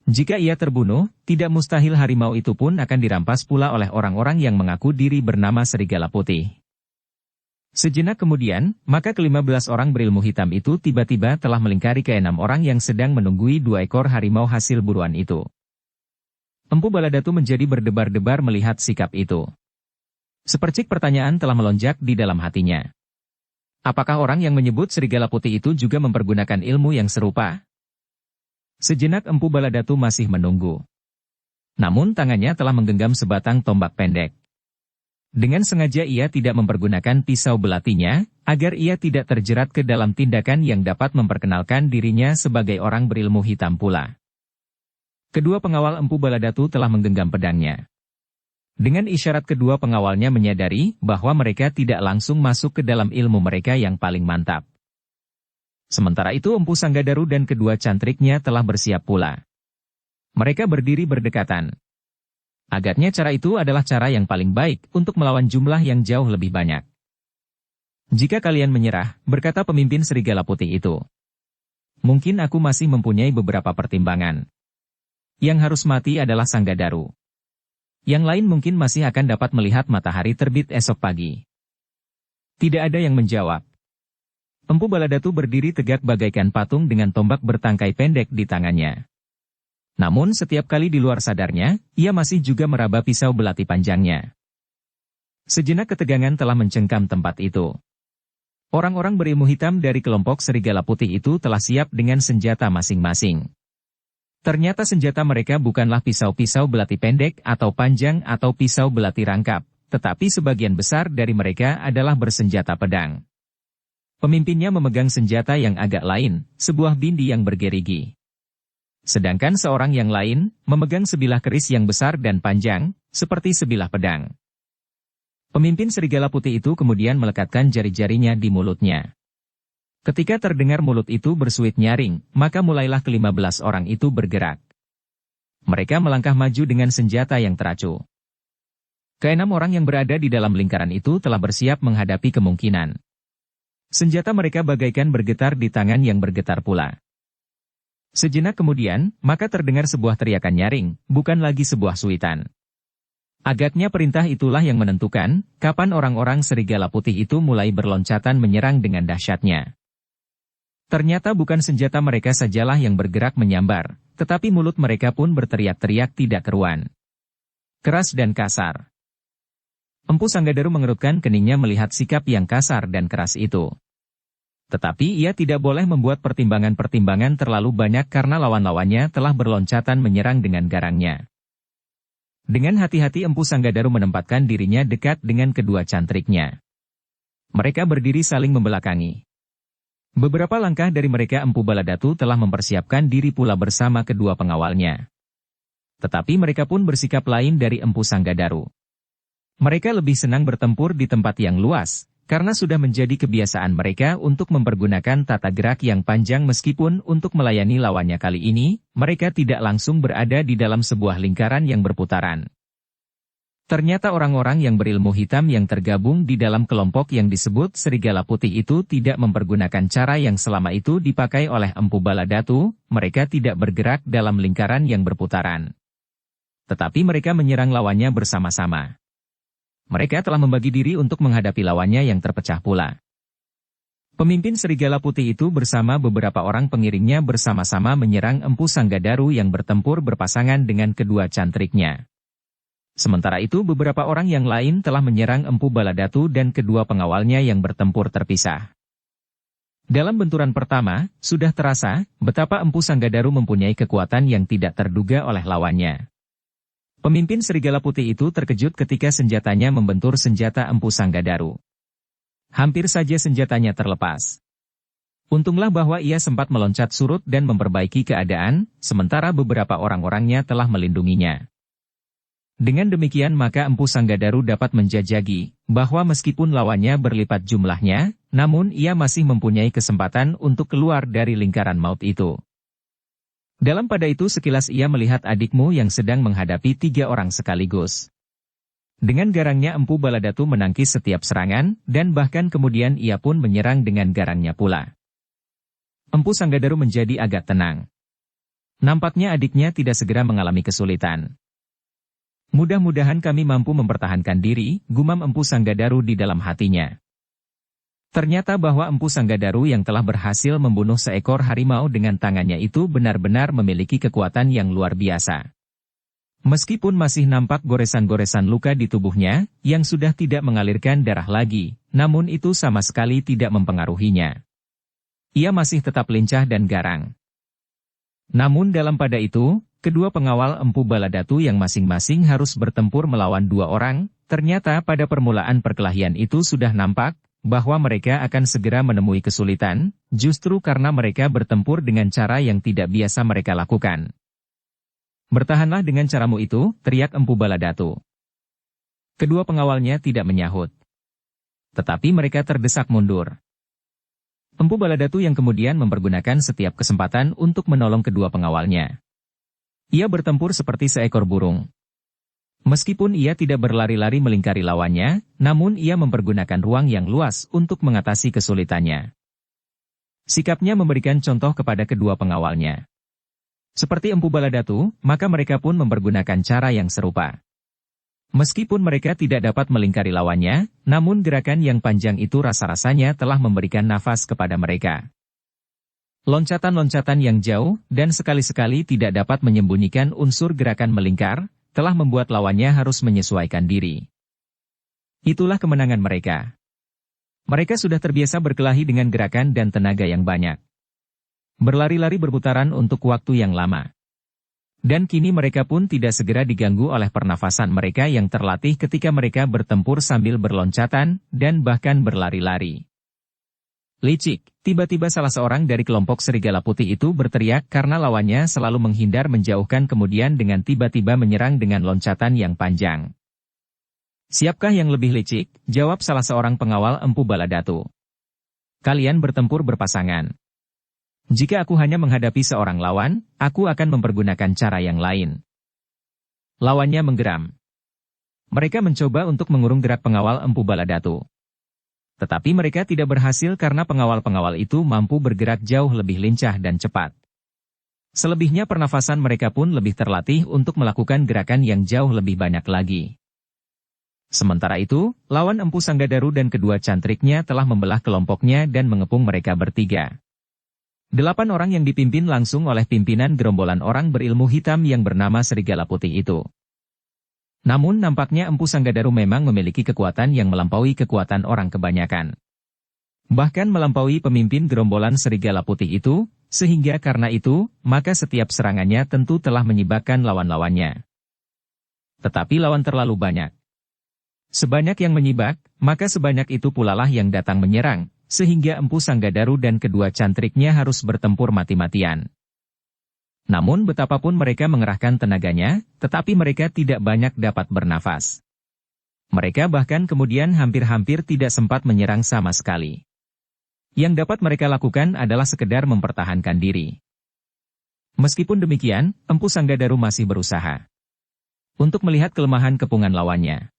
Jika ia terbunuh, tidak mustahil harimau itu pun akan dirampas pula oleh orang-orang yang mengaku diri bernama Serigala Putih. Sejenak kemudian, maka ke-15 orang berilmu hitam itu tiba-tiba telah melingkari ke-6 orang yang sedang menunggui 2 ekor harimau hasil buruan itu. Empu Baladatu menjadi berdebar-debar melihat sikap itu. Sepercik pertanyaan telah melonjak di dalam hatinya. Apakah orang yang menyebut Serigala Putih itu juga mempergunakan ilmu yang serupa? Sejenak Empu Baladatu masih menunggu. Namun tangannya telah menggenggam sebatang tombak pendek. Dengan sengaja ia tidak mempergunakan pisau belatinya, agar ia tidak terjerat ke dalam tindakan yang dapat memperkenalkan dirinya sebagai orang berilmu hitam pula. Kedua pengawal Empu Baladatu telah menggenggam pedangnya. Dengan isyarat kedua pengawalnya menyadari bahwa mereka tidak langsung masuk ke dalam ilmu mereka yang paling mantap. Sementara itu Empu Sanggadaru dan kedua cantriknya telah bersiap pula. Mereka berdiri berdekatan. Agaknya cara itu adalah cara yang paling baik untuk melawan jumlah yang jauh lebih banyak. Jika kalian menyerah, berkata pemimpin Serigala Putih itu. Mungkin aku masih mempunyai beberapa pertimbangan. Yang harus mati adalah Sanggadaru. Yang lain mungkin masih akan dapat melihat matahari terbit esok pagi. Tidak ada yang menjawab. Empu Baladatu berdiri tegak bagaikan patung dengan tombak bertangkai pendek di tangannya. Namun setiap kali di luar sadarnya, ia masih juga meraba pisau belati panjangnya. Sejenak ketegangan telah mencengkam tempat itu. Orang-orang berilmu hitam dari kelompok Serigala Putih itu telah siap dengan senjata masing-masing. Ternyata senjata mereka bukanlah pisau-pisau belati pendek atau panjang atau pisau belati rangkap, tetapi sebagian besar dari mereka adalah bersenjata pedang. Pemimpinnya memegang senjata yang agak lain, sebuah bindi yang bergerigi. Sedangkan seorang yang lain, memegang sebilah keris yang besar dan panjang, seperti sebilah pedang. Pemimpin Serigala Putih itu kemudian melekatkan jari-jarinya di mulutnya. Ketika terdengar mulut itu bersuit nyaring, maka mulailah ke-15 orang itu bergerak. Mereka melangkah maju dengan senjata yang teracu. Keenam orang yang berada di dalam lingkaran itu telah bersiap menghadapi kemungkinan. Senjata mereka bagaikan bergetar di tangan yang bergetar pula. Sejenak kemudian, maka terdengar sebuah teriakan nyaring, bukan lagi sebuah suitan. Agaknya perintah itulah yang menentukan, kapan orang-orang Serigala Putih itu mulai berloncatan menyerang dengan dahsyatnya. Ternyata bukan senjata mereka sajalah yang bergerak menyambar, tetapi mulut mereka pun berteriak-teriak tidak keruan. Keras dan kasar. Empu Sanggadaru mengerutkan keningnya melihat sikap yang kasar dan keras itu. Tetapi ia tidak boleh membuat pertimbangan-pertimbangan terlalu banyak karena lawan-lawannya telah berloncatan menyerang dengan garangnya. Dengan hati-hati Empu Sanggadaru menempatkan dirinya dekat dengan kedua cantriknya. Mereka berdiri saling membelakangi. Beberapa langkah dari mereka Empu Baladatu telah mempersiapkan diri pula bersama kedua pengawalnya. Tetapi mereka pun bersikap lain dari Empu Sanggadaru. Mereka lebih senang bertempur di tempat yang luas, karena sudah menjadi kebiasaan mereka untuk mempergunakan tata gerak yang panjang meskipun untuk melayani lawannya kali ini, mereka tidak langsung berada di dalam sebuah lingkaran yang berputaran. Ternyata orang-orang yang berilmu hitam yang tergabung di dalam kelompok yang disebut Serigala Putih itu tidak mempergunakan cara yang selama itu dipakai oleh Empu Baladatu, mereka tidak bergerak dalam lingkaran yang berputaran. Tetapi mereka menyerang lawannya bersama-sama. Mereka telah membagi diri untuk menghadapi lawannya yang terpecah pula. Pemimpin Serigala Putih itu bersama beberapa orang pengiringnya bersama-sama menyerang Empu Sanggadaru yang bertempur berpasangan dengan kedua cantriknya. Sementara itu beberapa orang yang lain telah menyerang Empu Baladatu dan kedua pengawalnya yang bertempur terpisah. Dalam benturan pertama, sudah terasa betapa Empu Sanggadaru mempunyai kekuatan yang tidak terduga oleh lawannya. Pemimpin Serigala Putih itu terkejut ketika senjatanya membentur senjata Empu Sanggadaru. Hampir saja senjatanya terlepas. Untunglah bahwa ia sempat meloncat surut dan memperbaiki keadaan, sementara beberapa orang-orangnya telah melindunginya. Dengan demikian maka Empu Sanggadaru dapat menjajaki, bahwa meskipun lawannya berlipat jumlahnya, namun ia masih mempunyai kesempatan untuk keluar dari lingkaran maut itu. Dalam pada itu sekilas ia melihat adikmu yang sedang menghadapi 3 orang sekaligus. Dengan garangnya Empu Baladatu menangkis setiap serangan, dan bahkan kemudian ia pun menyerang dengan garangnya pula. Empu Sanggadaru menjadi agak tenang. Nampaknya adiknya tidak segera mengalami kesulitan. Mudah-mudahan kami mampu mempertahankan diri, gumam Empu Sanggadaru di dalam hatinya. Ternyata bahwa Empu Sanggadaru yang telah berhasil membunuh seekor harimau dengan tangannya itu benar-benar memiliki kekuatan yang luar biasa. Meskipun masih nampak goresan-goresan luka di tubuhnya, yang sudah tidak mengalirkan darah lagi, namun itu sama sekali tidak mempengaruhinya. Ia masih tetap lincah dan garang. Namun dalam pada itu, kedua pengawal Empu Baladatu yang masing-masing harus bertempur melawan 2 orang, ternyata pada permulaan perkelahian itu sudah nampak, bahwa mereka akan segera menemui kesulitan, justru karena mereka bertempur dengan cara yang tidak biasa mereka lakukan. Bertahanlah dengan caramu itu, teriak Empu Baladatu. Kedua pengawalnya tidak menyahut. Tetapi mereka terdesak mundur. Empu Baladatu yang kemudian mempergunakan setiap kesempatan untuk menolong kedua pengawalnya. Ia bertempur seperti seekor burung. Meskipun ia tidak berlari-lari melingkari lawannya, namun ia mempergunakan ruang yang luas untuk mengatasi kesulitannya. Sikapnya memberikan contoh kepada kedua pengawalnya. Seperti Empu Baladatu, maka mereka pun mempergunakan cara yang serupa. Meskipun mereka tidak dapat melingkari lawannya, namun gerakan yang panjang itu rasa-rasanya telah memberikan nafas kepada mereka. Loncatan-loncatan yang jauh, dan sekali-sekali tidak dapat menyembunyikan unsur gerakan melingkar, telah membuat lawannya harus menyesuaikan diri. Itulah kemenangan mereka. Mereka sudah terbiasa berkelahi dengan gerakan dan tenaga yang banyak. Berlari-lari berputaran untuk waktu yang lama. Dan kini mereka pun tidak segera diganggu oleh pernafasan mereka yang terlatih ketika mereka bertempur sambil berloncatan, dan bahkan berlari-lari. Licik, tiba-tiba salah seorang dari kelompok serigala putih itu berteriak karena lawannya selalu menghindar menjauhkan kemudian dengan tiba-tiba menyerang dengan loncatan yang panjang. Siapkah yang lebih licik? Jawab salah seorang pengawal Empu Baladatu. Kalian bertempur berpasangan. Jika aku hanya menghadapi seorang lawan, aku akan mempergunakan cara yang lain. Lawannya menggeram. Mereka mencoba untuk mengurung gerak pengawal Empu Baladatu. Tetapi mereka tidak berhasil karena pengawal-pengawal itu mampu bergerak jauh lebih lincah dan cepat. Selebihnya pernafasan mereka pun lebih terlatih untuk melakukan gerakan yang jauh lebih banyak lagi. Sementara itu, lawan Empu Sanggadaru dan kedua cantriknya telah membelah kelompoknya dan mengepung mereka bertiga. 8 orang yang dipimpin langsung oleh pimpinan gerombolan orang berilmu hitam yang bernama Serigala Putih itu. Namun nampaknya Empu Sanggadaru memang memiliki kekuatan yang melampaui kekuatan orang kebanyakan. Bahkan melampaui pemimpin gerombolan Serigala Putih itu, sehingga karena itu, maka setiap serangannya tentu telah menyibakkan lawan-lawannya. Tetapi lawan terlalu banyak. Sebanyak yang menyibak, maka sebanyak itu pulalah yang datang menyerang, sehingga Empu Sanggadaru dan kedua cantriknya harus bertempur mati-matian. Namun betapapun mereka mengerahkan tenaganya, tetapi mereka tidak banyak dapat bernafas. Mereka bahkan kemudian hampir-hampir tidak sempat menyerang sama sekali. Yang dapat mereka lakukan adalah sekedar mempertahankan diri. Meskipun demikian, Empu Sanggadaru masih berusaha untuk melihat kelemahan kepungan lawannya.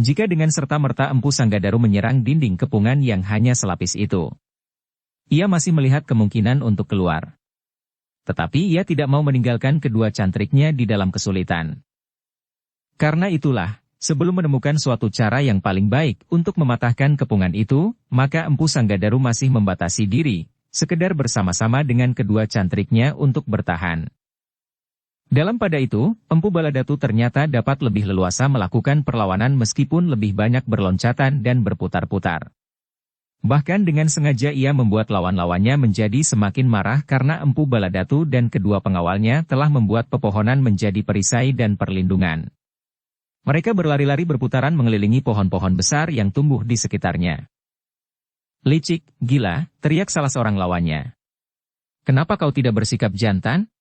Jika dengan serta-merta Empu Sanggadaru menyerang dinding kepungan yang hanya selapis itu, ia masih melihat kemungkinan untuk keluar. Tetapi ia tidak mau meninggalkan kedua cantriknya di dalam kesulitan. Karena itulah, sebelum menemukan suatu cara yang paling baik untuk mematahkan kepungan itu, maka Empu Sanggadaru masih membatasi diri, sekedar bersama-sama dengan kedua cantriknya untuk bertahan. Dalam pada itu, Empu Baladatu ternyata dapat lebih leluasa melakukan perlawanan meskipun lebih banyak berloncatan dan berputar-putar. Bahkan dengan sengaja ia membuat lawan-lawannya menjadi semakin marah karena Empu Baladatu dan kedua pengawalnya telah membuat pepohonan menjadi perisai dan perlindungan. Mereka berlari-lari berputaran mengelilingi pohon-pohon besar yang tumbuh di sekitarnya. Licik, gila, teriak salah seorang lawannya. Kenapa kau tidak bersikap jantan?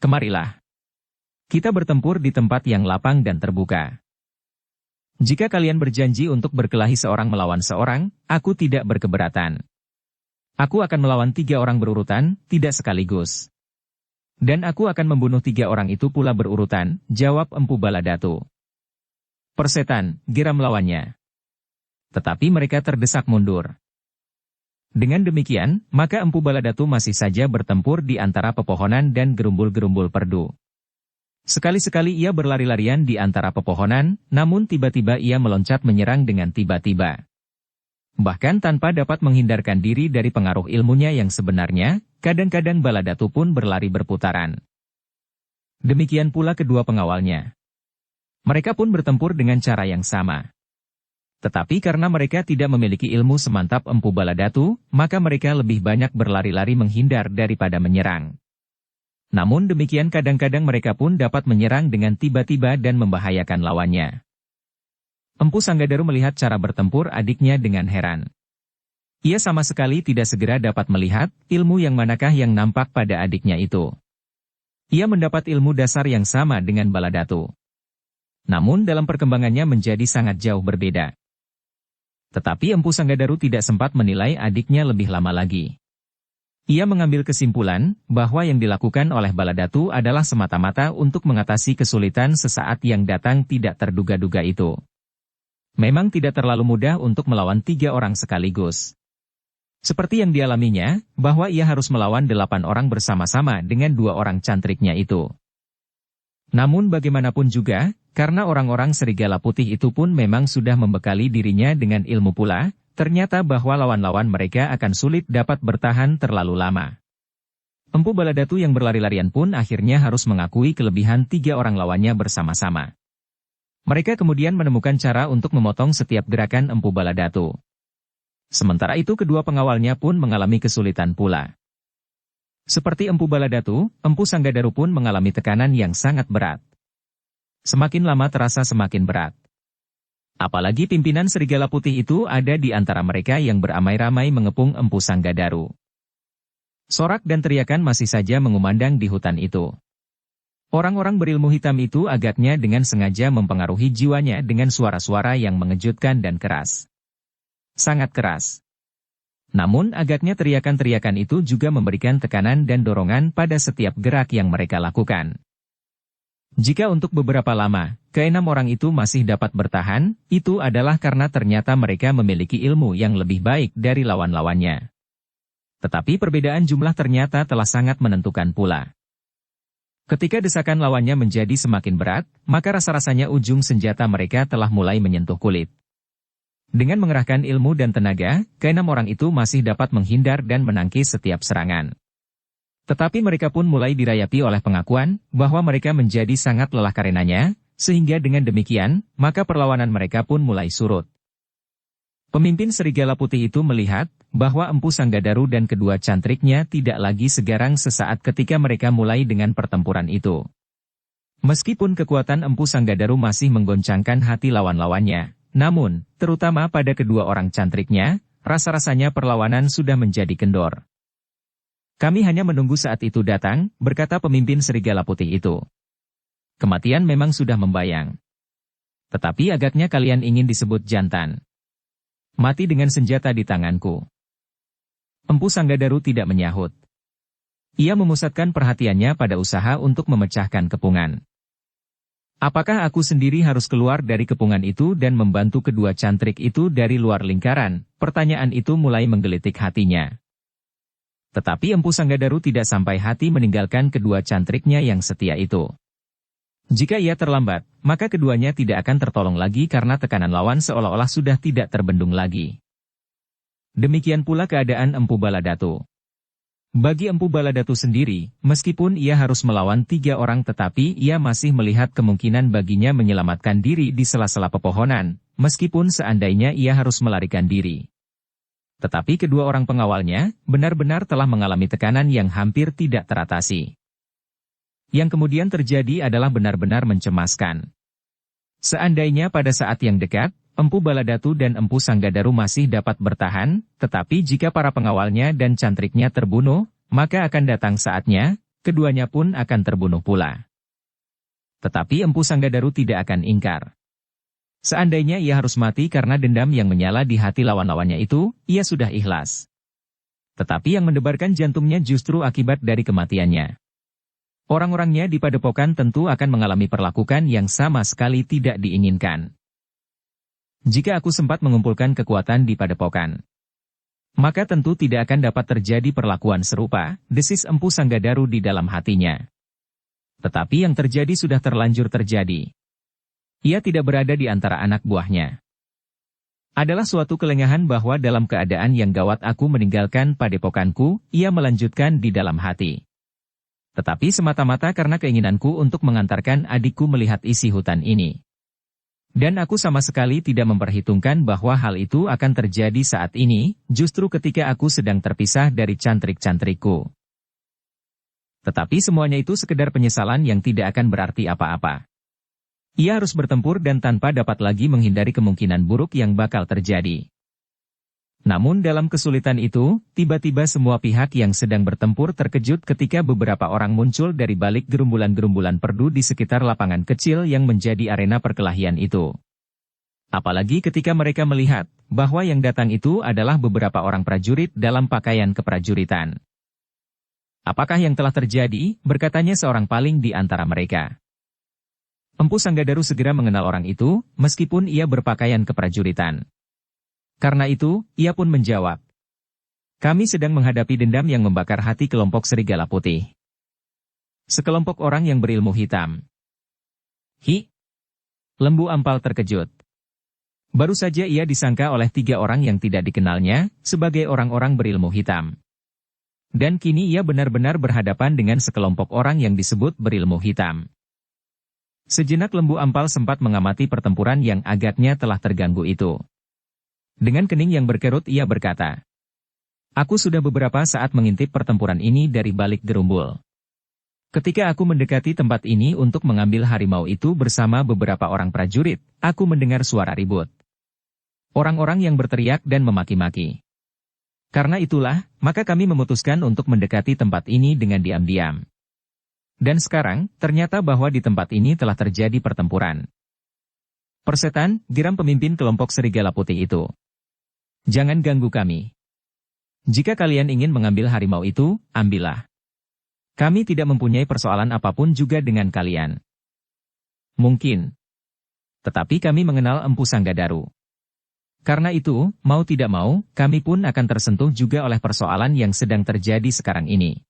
Kemarilah. Kita bertempur di tempat yang lapang dan terbuka. Jika kalian berjanji untuk berkelahi seorang melawan seorang, aku tidak berkeberatan. Aku akan melawan 3 orang berurutan, tidak sekaligus. Dan aku akan membunuh 3 orang itu pula berurutan, jawab Empu Baladatu. Persetan, geram lawannya. Tetapi mereka terdesak mundur. Dengan demikian, maka Empu Baladatu masih saja bertempur di antara pepohonan dan gerumbul-gerumbul perdu. Sekali-sekali ia berlari-larian di antara pepohonan, namun tiba-tiba ia meloncat menyerang dengan tiba-tiba. Bahkan tanpa dapat menghindarkan diri dari pengaruh ilmunya yang sebenarnya, kadang-kadang Baladatu pun berlari berputaran. Demikian pula kedua pengawalnya. Mereka pun bertempur dengan cara yang sama. Tetapi karena mereka tidak memiliki ilmu semantap Empu Baladatu, maka mereka lebih banyak berlari-lari menghindar daripada menyerang. Namun demikian kadang-kadang mereka pun dapat menyerang dengan tiba-tiba dan membahayakan lawannya. Empu Sanggadaru melihat cara bertempur adiknya dengan heran. Ia sama sekali tidak segera dapat melihat ilmu yang manakah yang nampak pada adiknya itu. Ia mendapat ilmu dasar yang sama dengan Baladatu. Namun dalam perkembangannya menjadi sangat jauh berbeda. Tetapi Empu Sanggadaru tidak sempat menilai adiknya lebih lama lagi. Ia mengambil kesimpulan bahwa yang dilakukan oleh Baladatu adalah semata-mata untuk mengatasi kesulitan sesaat yang datang tidak terduga-duga itu. Memang tidak terlalu mudah untuk melawan 3 orang sekaligus. Seperti yang dialaminya, bahwa ia harus melawan 8 orang bersama-sama dengan 2 orang cantriknya itu. Namun bagaimanapun juga, karena orang-orang serigala putih itu pun memang sudah membekali dirinya dengan ilmu pula, ternyata bahwa lawan-lawan mereka akan sulit dapat bertahan terlalu lama. Empu Baladatu yang berlari-larian pun akhirnya harus mengakui kelebihan 3 orang lawannya bersama-sama. Mereka kemudian menemukan cara untuk memotong setiap gerakan Empu Baladatu. Sementara itu kedua pengawalnya pun mengalami kesulitan pula. Seperti Empu Baladatu, Empu Sanggadaru pun mengalami tekanan yang sangat berat. Semakin lama terasa semakin berat. Apalagi pimpinan serigala putih itu ada di antara mereka yang beramai-ramai mengepung Empu Sanggadaru. Sorak dan teriakan masih saja mengumandang di hutan itu. Orang-orang berilmu hitam itu agaknya dengan sengaja mempengaruhi jiwanya dengan suara-suara yang mengejutkan dan keras. Sangat keras. Namun agaknya teriakan-teriakan itu juga memberikan tekanan dan dorongan pada setiap gerak yang mereka lakukan. Jika untuk beberapa lama, ke-6 orang itu masih dapat bertahan, itu adalah karena ternyata mereka memiliki ilmu yang lebih baik dari lawan-lawannya. Tetapi perbedaan jumlah ternyata telah sangat menentukan pula. Ketika desakan lawannya menjadi semakin berat, maka rasa-rasanya ujung senjata mereka telah mulai menyentuh kulit. Dengan mengerahkan ilmu dan tenaga, ke-6 orang itu masih dapat menghindar dan menangkis setiap serangan. Tetapi mereka pun mulai dirayapi oleh pengakuan bahwa mereka menjadi sangat lelah karenanya, sehingga dengan demikian, maka perlawanan mereka pun mulai surut. Pemimpin serigala putih itu melihat bahwa Empu Sanggadaru dan kedua cantriknya tidak lagi segarang sesaat ketika mereka mulai dengan pertempuran itu. Meskipun kekuatan Empu Sanggadaru masih menggoncangkan hati lawan-lawannya, namun, terutama pada kedua orang cantriknya, rasa-rasanya perlawanan sudah menjadi kendor. Kami hanya menunggu saat itu datang, berkata pemimpin serigala putih itu. Kematian memang sudah membayang. Tetapi agaknya kalian ingin disebut jantan. Mati dengan senjata di tanganku. Empu Sanggadaru tidak menyahut. Ia memusatkan perhatiannya pada usaha untuk memecahkan kepungan. Apakah aku sendiri harus keluar dari kepungan itu dan membantu kedua cantrik itu dari luar lingkaran? Pertanyaan itu mulai menggelitik hatinya. Tetapi Empu Sanggadaru tidak sampai hati meninggalkan kedua cantriknya yang setia itu. Jika ia terlambat, maka keduanya tidak akan tertolong lagi karena tekanan lawan seolah-olah sudah tidak terbendung lagi. Demikian pula keadaan Empu Baladatu. Bagi Empu Baladatu sendiri, meskipun ia harus melawan 3 orang tetapi ia masih melihat kemungkinan baginya menyelamatkan diri di sela-sela pepohonan, meskipun seandainya ia harus melarikan diri. Tetapi kedua orang pengawalnya benar-benar telah mengalami tekanan yang hampir tidak teratasi. Yang kemudian terjadi adalah benar-benar mencemaskan. Seandainya pada saat yang dekat, Empu Baladatu dan Empu Sanggadaru masih dapat bertahan, tetapi jika para pengawalnya dan cantriknya terbunuh, maka akan datang saatnya, keduanya pun akan terbunuh pula. Tetapi Empu Sanggadaru tidak akan ingkar. Seandainya ia harus mati karena dendam yang menyala di hati lawan-lawannya itu, ia sudah ikhlas. Tetapi yang mendebarkan jantungnya justru akibat dari kematiannya. Orang-orangnya di padepokan tentu akan mengalami perlakuan yang sama sekali tidak diinginkan. Jika aku sempat mengumpulkan kekuatan di padepokan, maka tentu tidak akan dapat terjadi perlakuan serupa, desis Empu Sanggadaru di dalam hatinya. Tetapi yang terjadi sudah terlanjur terjadi. Ia tidak berada di antara anak buahnya. Adalah suatu kelengahan bahwa dalam keadaan yang gawat aku meninggalkan padepokanku, ia melanjutkan di dalam hati. Tetapi semata-mata karena keinginanku untuk mengantarkan adikku melihat isi hutan ini. Dan aku sama sekali tidak memperhitungkan bahwa hal itu akan terjadi saat ini, justru ketika aku sedang terpisah dari cantrik-cantrikku. Tetapi semuanya itu sekedar penyesalan yang tidak akan berarti apa-apa. Ia harus bertempur dan tanpa dapat lagi menghindari kemungkinan buruk yang bakal terjadi. Namun dalam kesulitan itu, tiba-tiba semua pihak yang sedang bertempur terkejut ketika beberapa orang muncul dari balik gerumbulan-gerumbulan perdu di sekitar lapangan kecil yang menjadi arena perkelahian itu. Apalagi ketika mereka melihat bahwa yang datang itu adalah beberapa orang prajurit dalam pakaian keprajuritan. "Apakah yang telah terjadi?" berkatanya seorang paling di antara mereka. Empu Sanggadaru segera mengenal orang itu, meskipun ia berpakaian keprajuritan. Karena itu, ia pun menjawab, "Kami sedang menghadapi dendam yang membakar hati kelompok Serigala Putih. Sekelompok orang yang berilmu hitam." "Hi?" Lembu Ampal terkejut. Baru saja ia disangka oleh 3 orang yang tidak dikenalnya sebagai orang-orang berilmu hitam. Dan kini ia benar-benar berhadapan dengan sekelompok orang yang disebut berilmu hitam. Sejenak Lembu Ampal sempat mengamati pertempuran yang agaknya telah terganggu itu. Dengan kening yang berkerut ia berkata, "Aku sudah beberapa saat mengintip pertempuran ini dari balik gerumbul. Ketika aku mendekati tempat ini untuk mengambil harimau itu bersama beberapa orang prajurit, aku mendengar suara ribut. Orang-orang yang berteriak dan memaki-maki. Karena itulah, maka kami memutuskan untuk mendekati tempat ini dengan diam-diam. Dan sekarang, ternyata bahwa di tempat ini telah terjadi pertempuran." "Persetan," geram pemimpin kelompok Serigala Putih itu. "Jangan ganggu kami. Jika kalian ingin mengambil harimau itu, ambillah. Kami tidak mempunyai persoalan apapun juga dengan kalian. Mungkin. Tetapi kami mengenal Empu Sanggadaru. Karena itu, mau tidak mau, kami pun akan tersentuh juga oleh persoalan yang sedang terjadi sekarang ini.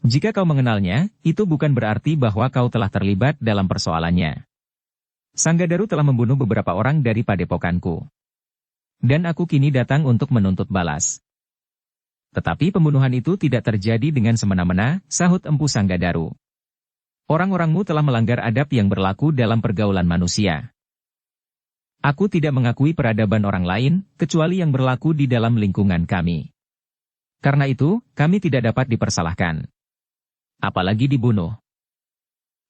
Jika kau mengenalnya, itu bukan berarti bahwa kau telah terlibat dalam persoalannya. Sanggadaru telah membunuh beberapa orang dari padepokanku. Dan aku kini datang untuk menuntut balas. Tetapi pembunuhan itu tidak terjadi dengan semena-mena," sahut Empu Sanggadaru. "Orang-orangmu telah melanggar adab yang berlaku dalam pergaulan manusia. Aku tidak mengakui peradaban orang lain, kecuali yang berlaku di dalam lingkungan kami. Karena itu, kami tidak dapat dipersalahkan. Apalagi dibunuh."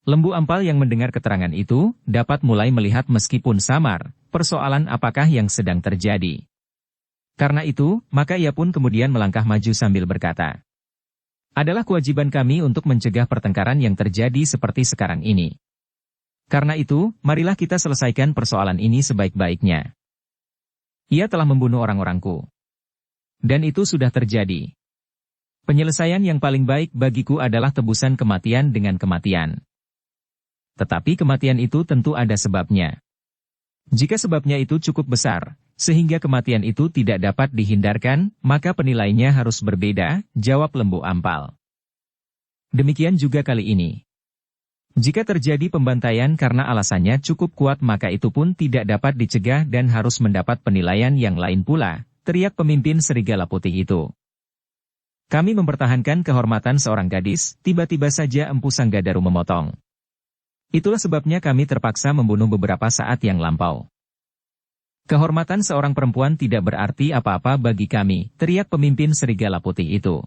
Lembu Ampal yang mendengar keterangan itu, dapat mulai melihat meskipun samar, persoalan apakah yang sedang terjadi. Karena itu, maka ia pun kemudian melangkah maju sambil berkata, "Adalah kewajiban kami untuk mencegah pertengkaran yang terjadi seperti sekarang ini. Karena itu, marilah kita selesaikan persoalan ini sebaik-baiknya. Ia telah membunuh orang-orangku. Dan itu sudah terjadi. Penyelesaian yang paling baik bagiku adalah tebusan kematian dengan kematian. Tetapi kematian itu tentu ada sebabnya. Jika sebabnya itu cukup besar, sehingga kematian itu tidak dapat dihindarkan, maka penilaiannya harus berbeda," jawab Lembu Ampal. "Demikian juga kali ini. Jika terjadi pembantaian karena alasannya cukup kuat maka itu pun tidak dapat dicegah dan harus mendapat penilaian yang lain pula," teriak pemimpin Serigala Putih itu. "Kami mempertahankan kehormatan seorang gadis," tiba-tiba saja Empu Sanggadaru memotong. "Itulah sebabnya kami terpaksa membunuh beberapa saat yang lampau. Kehormatan seorang perempuan tidak berarti apa-apa bagi kami," teriak pemimpin Serigala Putih itu.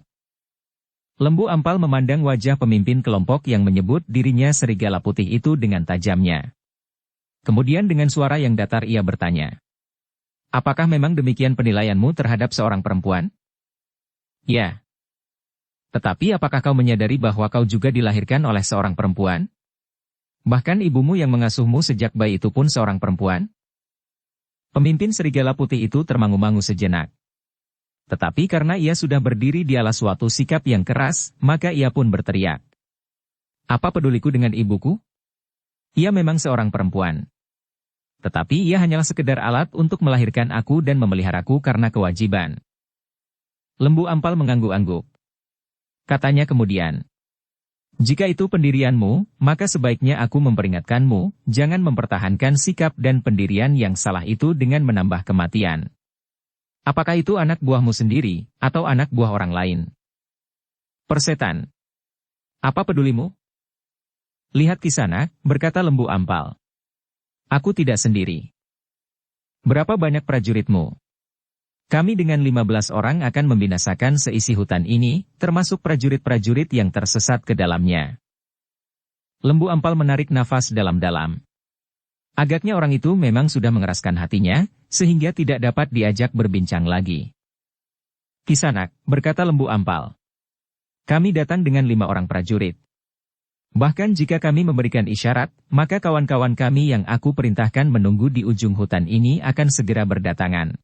Lembu Ampal memandang wajah pemimpin kelompok yang menyebut dirinya Serigala Putih itu dengan tajamnya. Kemudian dengan suara yang datar ia bertanya, "Apakah memang demikian penilaianmu terhadap seorang perempuan?" "Ya." "Tetapi apakah kau menyadari bahwa kau juga dilahirkan oleh seorang perempuan? Bahkan ibumu yang mengasuhmu sejak bayi itu pun seorang perempuan?" Pemimpin Serigala Putih itu termangu-mangu sejenak. Tetapi karena ia sudah berdiri di alas suatu sikap yang keras, maka ia pun berteriak, "Apa peduliku dengan ibuku? Ia memang seorang perempuan. Tetapi ia hanyalah sekedar alat untuk melahirkan aku dan memeliharaku karena kewajiban." Lembu Ampal mengangguk-angguk. Katanya kemudian, "Jika itu pendirianmu, maka sebaiknya aku memperingatkanmu, jangan mempertahankan sikap dan pendirian yang salah itu dengan menambah kematian. Apakah itu anak buahmu sendiri, atau anak buah orang lain? Persetan. Apa pedulimu?" "Lihat Kisanak," berkata Lembu Ampal. "Aku tidak sendiri. Berapa banyak prajuritmu?" "Kami dengan 15 orang akan membinasakan seisi hutan ini, termasuk prajurit-prajurit yang tersesat ke dalamnya." Lembu Ampal menarik nafas dalam-dalam. Agaknya orang itu memang sudah mengeraskan hatinya, sehingga tidak dapat diajak berbincang lagi. "Kisanak," berkata Lembu Ampal. "Kami datang dengan 5 orang prajurit. Bahkan jika kami memberikan isyarat, maka kawan-kawan kami yang aku perintahkan menunggu di ujung hutan ini akan segera berdatangan.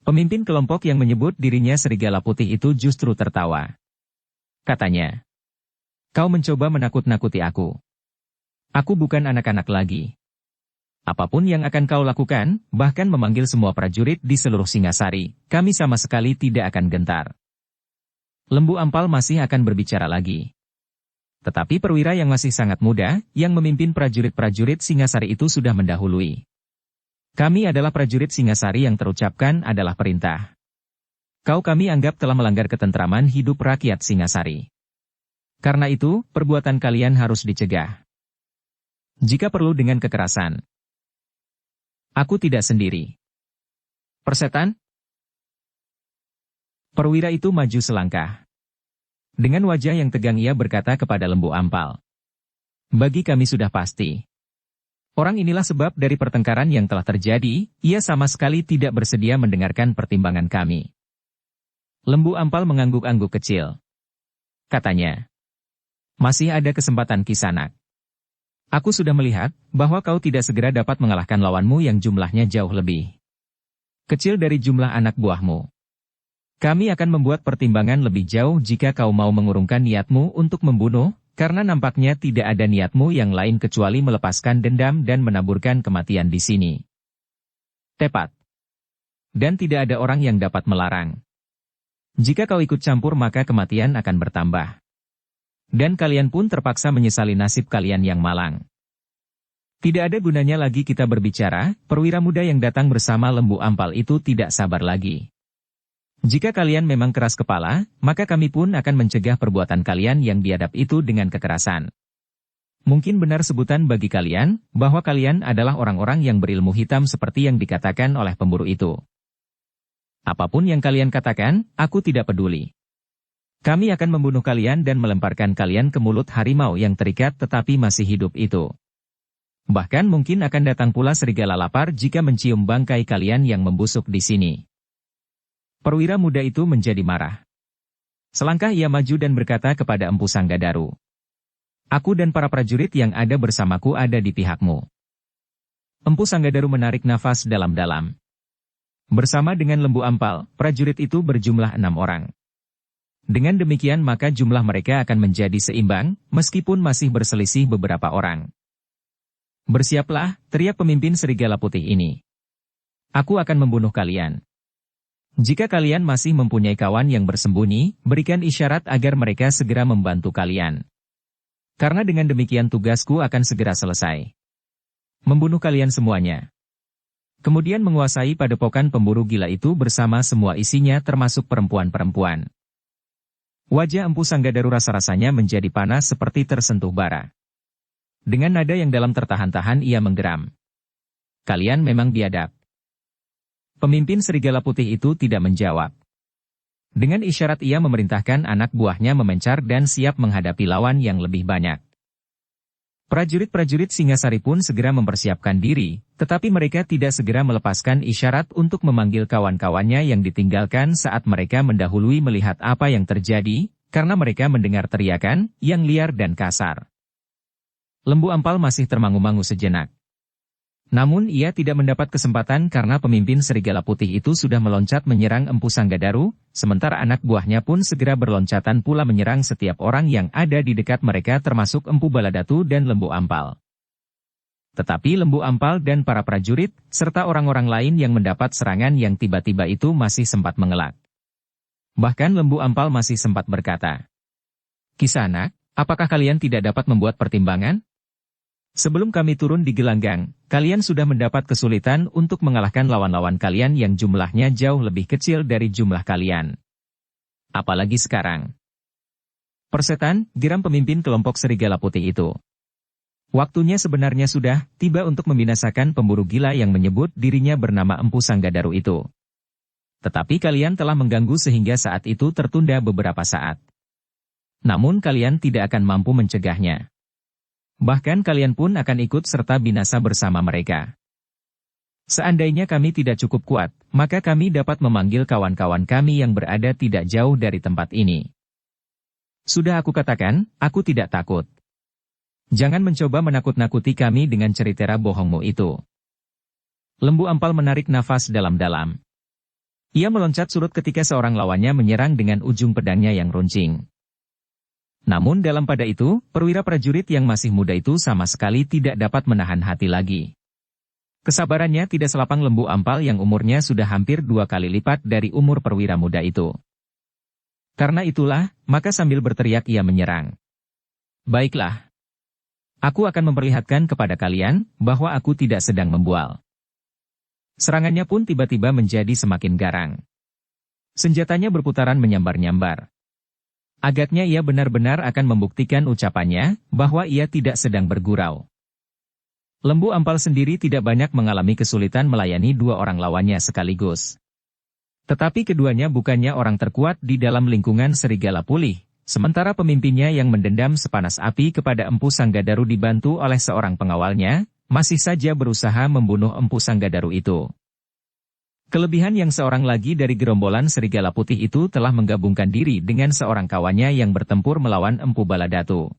Pemimpin kelompok yang menyebut dirinya Serigala Putih itu justru tertawa. Katanya, "Kau mencoba menakut-nakuti aku. Aku bukan anak-anak lagi. Apapun yang akan kau lakukan, bahkan memanggil semua prajurit di seluruh Singasari, kami sama sekali tidak akan gentar." Lembu Ampal masih akan berbicara lagi. Tetapi perwira yang masih sangat muda, yang memimpin prajurit-prajurit Singasari itu sudah mendahului. "Kami adalah prajurit Singasari yang terucapkan adalah perintah. Kami anggap telah melanggar ketentraman hidup rakyat Singasari. Karena itu, perbuatan kalian harus dicegah. Jika perlu dengan kekerasan. Aku tidak sendiri." "Persetan?" Perwira itu maju selangkah. Dengan wajah yang tegang ia berkata kepada Lembu Ampal, "Bagi kami sudah pasti. Orang inilah sebab dari pertengkaran yang telah terjadi, ia sama sekali tidak bersedia mendengarkan pertimbangan kami." Lembu Ampal mengangguk-angguk kecil. Katanya, "Masih ada kesempatan Kisanak. Aku sudah melihat bahwa kau tidak segera dapat mengalahkan lawanmu yang jumlahnya jauh lebih kecil dari jumlah anak buahmu. Kami akan membuat pertimbangan lebih jauh jika kau mau mengurungkan niatmu untuk membunuh, karena nampaknya tidak ada niatmu yang lain kecuali melepaskan dendam dan menaburkan kematian di sini." "Tepat. Dan tidak ada orang yang dapat melarang. Jika kau ikut campur maka kematian akan bertambah. Dan kalian pun terpaksa menyesali nasib kalian yang malang." Tidak ada gunanya lagi kita berbicara, perwira muda yang datang bersama Lembu Ampal itu tidak sabar lagi. "Jika kalian memang keras kepala, maka kami pun akan mencegah perbuatan kalian yang biadab itu dengan kekerasan. Mungkin benar sebutan bagi kalian, bahwa kalian adalah orang-orang yang berilmu hitam seperti yang dikatakan oleh pemburu itu. Apapun yang kalian katakan, aku tidak peduli. Kami akan membunuh kalian dan melemparkan kalian ke mulut harimau yang terikat tetapi masih hidup itu. Bahkan mungkin akan datang pula serigala lapar jika mencium bangkai kalian yang membusuk di sini." Perwira muda itu menjadi marah. Selangkah ia maju dan berkata kepada Empu Sanggadaru, "Aku dan para prajurit yang ada bersamaku ada di pihakmu." Empu Sanggadaru menarik nafas dalam-dalam. Bersama dengan Lembu Ampal, prajurit itu berjumlah 6 orang. Dengan demikian maka jumlah mereka akan menjadi seimbang, meskipun masih berselisih beberapa orang. "Bersiaplah," teriak pemimpin Serigala Putih ini. "Aku akan membunuh kalian. Jika kalian masih mempunyai kawan yang bersembunyi, berikan isyarat agar mereka segera membantu kalian. Karena dengan demikian tugasku akan segera selesai. Membunuh kalian semuanya." Kemudian menguasai padepokan pemburu gila itu bersama semua isinya termasuk perempuan-perempuan. Wajah Empu Sanggadaru rasa-rasanya menjadi panas seperti tersentuh bara. Dengan nada yang dalam tertahan-tahan ia menggeram. "Kalian memang biadab." Pemimpin Serigala Putih itu tidak menjawab. Dengan isyarat ia memerintahkan anak buahnya memencar dan siap menghadapi lawan yang lebih banyak. Prajurit-prajurit Singasari pun segera mempersiapkan diri, tetapi mereka tidak segera melepaskan isyarat untuk memanggil kawan-kawannya yang ditinggalkan saat mereka mendahului melihat apa yang terjadi, karena mereka mendengar teriakan yang liar dan kasar. Lembu Ampal masih termangu-mangu sejenak. Namun ia tidak mendapat kesempatan karena pemimpin Serigala Putih itu sudah meloncat menyerang Empu Sanggadaru, sementara anak buahnya pun segera berloncatan pula menyerang setiap orang yang ada di dekat mereka termasuk Empu Baladatu dan Lembu Ampal. Tetapi Lembu Ampal dan para prajurit, serta orang-orang lain yang mendapat serangan yang tiba-tiba itu masih sempat mengelak. Bahkan Lembu Ampal masih sempat berkata, "Kisanak, apakah kalian tidak dapat membuat pertimbangan? Sebelum kami turun di gelanggang, kalian sudah mendapat kesulitan untuk mengalahkan lawan-lawan kalian yang jumlahnya jauh lebih kecil dari jumlah kalian. Apalagi sekarang." "Persetan," geram pemimpin kelompok Serigala Putih itu. "Waktunya sebenarnya sudah tiba untuk membinasakan pemburu gila yang menyebut dirinya bernama Empu Sanggadaru itu. Tetapi kalian telah mengganggu sehingga saat itu tertunda beberapa saat. Namun kalian tidak akan mampu mencegahnya. Bahkan kalian pun akan ikut serta binasa bersama mereka. Seandainya kami tidak cukup kuat, maka kami dapat memanggil kawan-kawan kami yang berada tidak jauh dari tempat ini. Sudah aku katakan, aku tidak takut. Jangan mencoba menakut-nakuti kami dengan cerita bohongmu itu. Lembu Ampal menarik nafas dalam-dalam. Ia meloncat surut ketika seorang lawannya menyerang dengan ujung pedangnya yang runcing. Namun dalam pada itu, perwira prajurit yang masih muda itu sama sekali tidak dapat menahan hati lagi. Kesabarannya tidak selapang Lembu Ampal yang umurnya sudah hampir 2 kali lipat dari umur perwira muda itu. Karena itulah, maka sambil berteriak ia menyerang. Baiklah. Aku akan memperlihatkan kepada kalian, bahwa aku tidak sedang membual. Serangannya pun tiba-tiba menjadi semakin garang. Senjatanya berputaran menyambar-nyambar. Agaknya ia benar-benar akan membuktikan ucapannya, bahwa ia tidak sedang bergurau. Lembu Ampal sendiri tidak banyak mengalami kesulitan melayani 2 orang lawannya sekaligus. Tetapi keduanya bukannya orang terkuat di dalam lingkungan Serigala Pulih, sementara pemimpinnya yang mendendam sepanas api kepada Empu Sanggadaru dibantu oleh seorang pengawalnya, masih saja berusaha membunuh Empu Sanggadaru itu. Kelebihan yang seorang lagi dari gerombolan Serigala Putih itu telah menggabungkan diri dengan seorang kawannya yang bertempur melawan Empu Baladatu.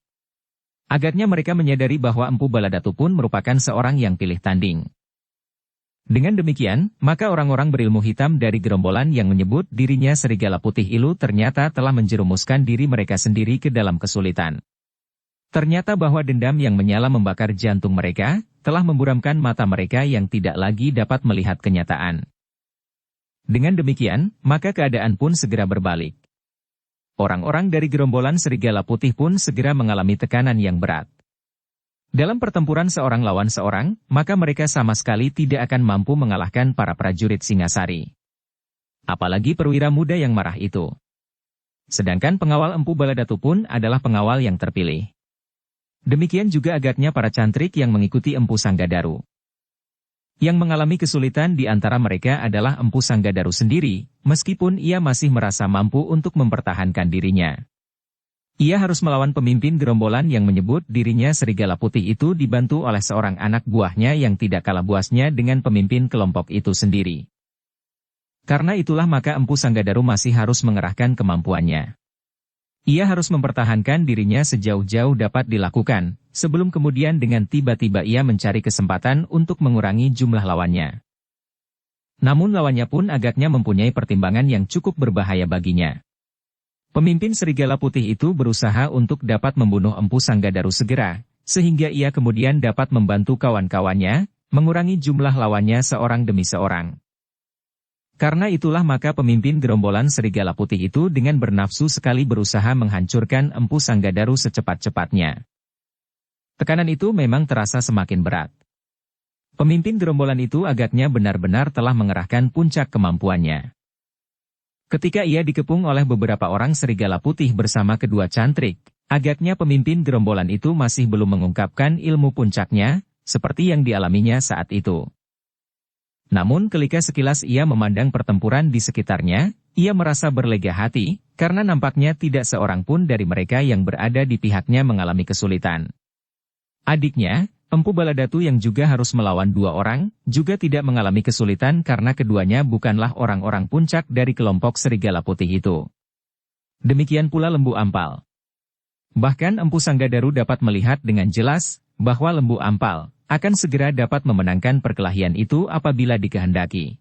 Agaknya mereka menyadari bahwa Empu Baladatu pun merupakan seorang yang pilih tanding. Dengan demikian, maka orang-orang berilmu hitam dari gerombolan yang menyebut dirinya Serigala Putih itu ternyata telah menjerumuskan diri mereka sendiri ke dalam kesulitan. Ternyata bahwa dendam yang menyala membakar jantung mereka, telah memburamkan mata mereka yang tidak lagi dapat melihat kenyataan. Dengan demikian, maka keadaan pun segera berbalik. Orang-orang dari gerombolan Serigala Putih pun segera mengalami tekanan yang berat. Dalam pertempuran seorang lawan seorang, maka mereka sama sekali tidak akan mampu mengalahkan para prajurit Singasari. Apalagi perwira muda yang marah itu. Sedangkan pengawal Empu Baladatu pun adalah pengawal yang terpilih. Demikian juga agaknya para cantrik yang mengikuti Empu Sanggadaru. Yang mengalami kesulitan di antara mereka adalah Empu Sanggadaru sendiri, meskipun ia masih merasa mampu untuk mempertahankan dirinya. Ia harus melawan pemimpin gerombolan yang menyebut dirinya Serigala Putih itu dibantu oleh seorang anak buahnya yang tidak kalah buasnya dengan pemimpin kelompok itu sendiri. Karena itulah maka Empu Sanggadaru masih harus mengerahkan kemampuannya. Ia harus mempertahankan dirinya sejauh-jauh dapat dilakukan, sebelum kemudian dengan tiba-tiba ia mencari kesempatan untuk mengurangi jumlah lawannya. Namun lawannya pun agaknya mempunyai pertimbangan yang cukup berbahaya baginya. Pemimpin Serigala Putih itu berusaha untuk dapat membunuh Empu Sanggadaru segera, sehingga ia kemudian dapat membantu kawan-kawannya, mengurangi jumlah lawannya seorang demi seorang. Karena itulah maka pemimpin gerombolan Serigala Putih itu dengan bernafsu sekali berusaha menghancurkan Empu Sanggadaru secepat-cepatnya. Tekanan itu memang terasa semakin berat. Pemimpin gerombolan itu agaknya benar-benar telah mengerahkan puncak kemampuannya. Ketika ia dikepung oleh beberapa orang Serigala Putih bersama kedua cantrik, agaknya pemimpin gerombolan itu masih belum mengungkapkan ilmu puncaknya, seperti yang dialaminya saat itu. Namun ketika sekilas ia memandang pertempuran di sekitarnya, ia merasa berlega hati, karena nampaknya tidak seorang pun dari mereka yang berada di pihaknya mengalami kesulitan. Adiknya, Empu Baladatu yang juga harus melawan 2 orang, juga tidak mengalami kesulitan karena keduanya bukanlah orang-orang puncak dari kelompok Serigala Putih itu. Demikian pula Lembu Ampal. Bahkan Empu Sanggadaru dapat melihat dengan jelas, bahwa Lembu Ampal akan segera dapat memenangkan perkelahian itu apabila dikehendaki.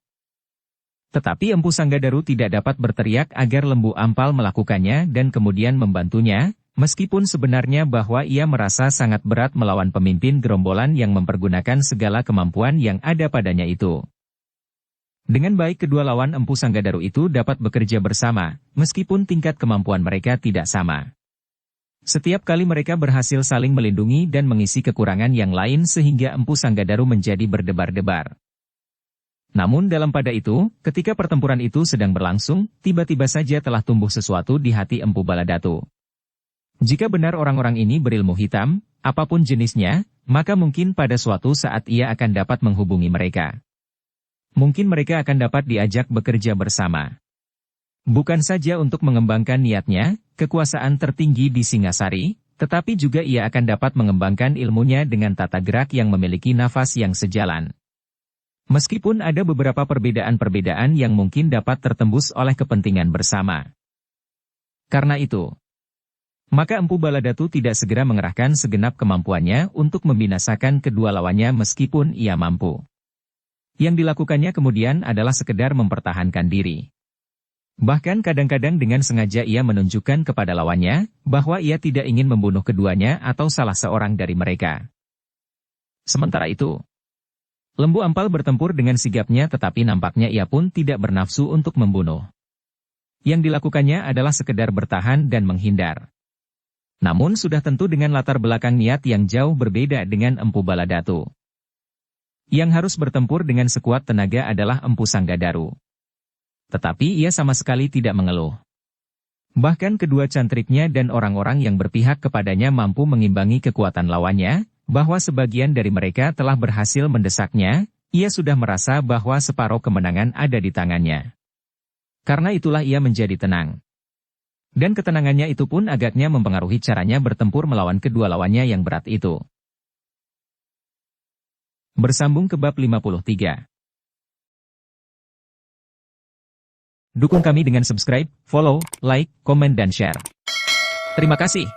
Tetapi Empu Sanggadaru tidak dapat berteriak agar Lembu Ampal melakukannya dan kemudian membantunya, meskipun sebenarnya bahwa ia merasa sangat berat melawan pemimpin gerombolan yang mempergunakan segala kemampuan yang ada padanya itu. Dengan baik kedua lawan Empu Sanggadaru itu dapat bekerja bersama, meskipun tingkat kemampuan mereka tidak sama. Setiap kali mereka berhasil saling melindungi dan mengisi kekurangan yang lain sehingga Empu Sanggadaru menjadi berdebar-debar. Namun dalam pada itu, ketika pertempuran itu sedang berlangsung, tiba-tiba saja telah tumbuh sesuatu di hati Empu Baladatu. Jika benar orang-orang ini berilmu hitam, apapun jenisnya, maka mungkin pada suatu saat ia akan dapat menghubungi mereka. Mungkin mereka akan dapat diajak bekerja bersama. Bukan saja untuk mengembangkan niatnya, kekuasaan tertinggi di Singasari, tetapi juga ia akan dapat mengembangkan ilmunya dengan tata gerak yang memiliki nafas yang sejalan. Meskipun ada beberapa perbedaan-perbedaan yang mungkin dapat tertembus oleh kepentingan bersama. Karena itu, Maka Empu Baladatu tidak segera mengerahkan segenap kemampuannya untuk membinasakan kedua lawannya meskipun ia mampu. Yang dilakukannya kemudian adalah sekedar mempertahankan diri. Bahkan kadang-kadang dengan sengaja ia menunjukkan kepada lawannya bahwa ia tidak ingin membunuh keduanya atau salah seorang dari mereka. Sementara itu, Lembu Ampal bertempur dengan sigapnya tetapi nampaknya ia pun tidak bernafsu untuk membunuh. Yang dilakukannya adalah sekedar bertahan dan menghindar. Namun sudah tentu dengan latar belakang niat yang jauh berbeda dengan Empu Baladatu. Yang harus bertempur dengan sekuat tenaga adalah Empu Sanggadaru. Tetapi ia sama sekali tidak mengeluh. Bahkan kedua cantriknya dan orang-orang yang berpihak kepadanya mampu mengimbangi kekuatan lawannya, bahwa sebagian dari mereka telah berhasil mendesaknya, ia sudah merasa bahwa separuh kemenangan ada di tangannya. Karena itulah ia menjadi tenang. Dan ketenangannya itu pun agaknya mempengaruhi caranya bertempur melawan kedua lawannya yang berat itu. Bersambung ke bab 53. Dukung kami dengan subscribe, follow, like, komen dan share. Terima kasih.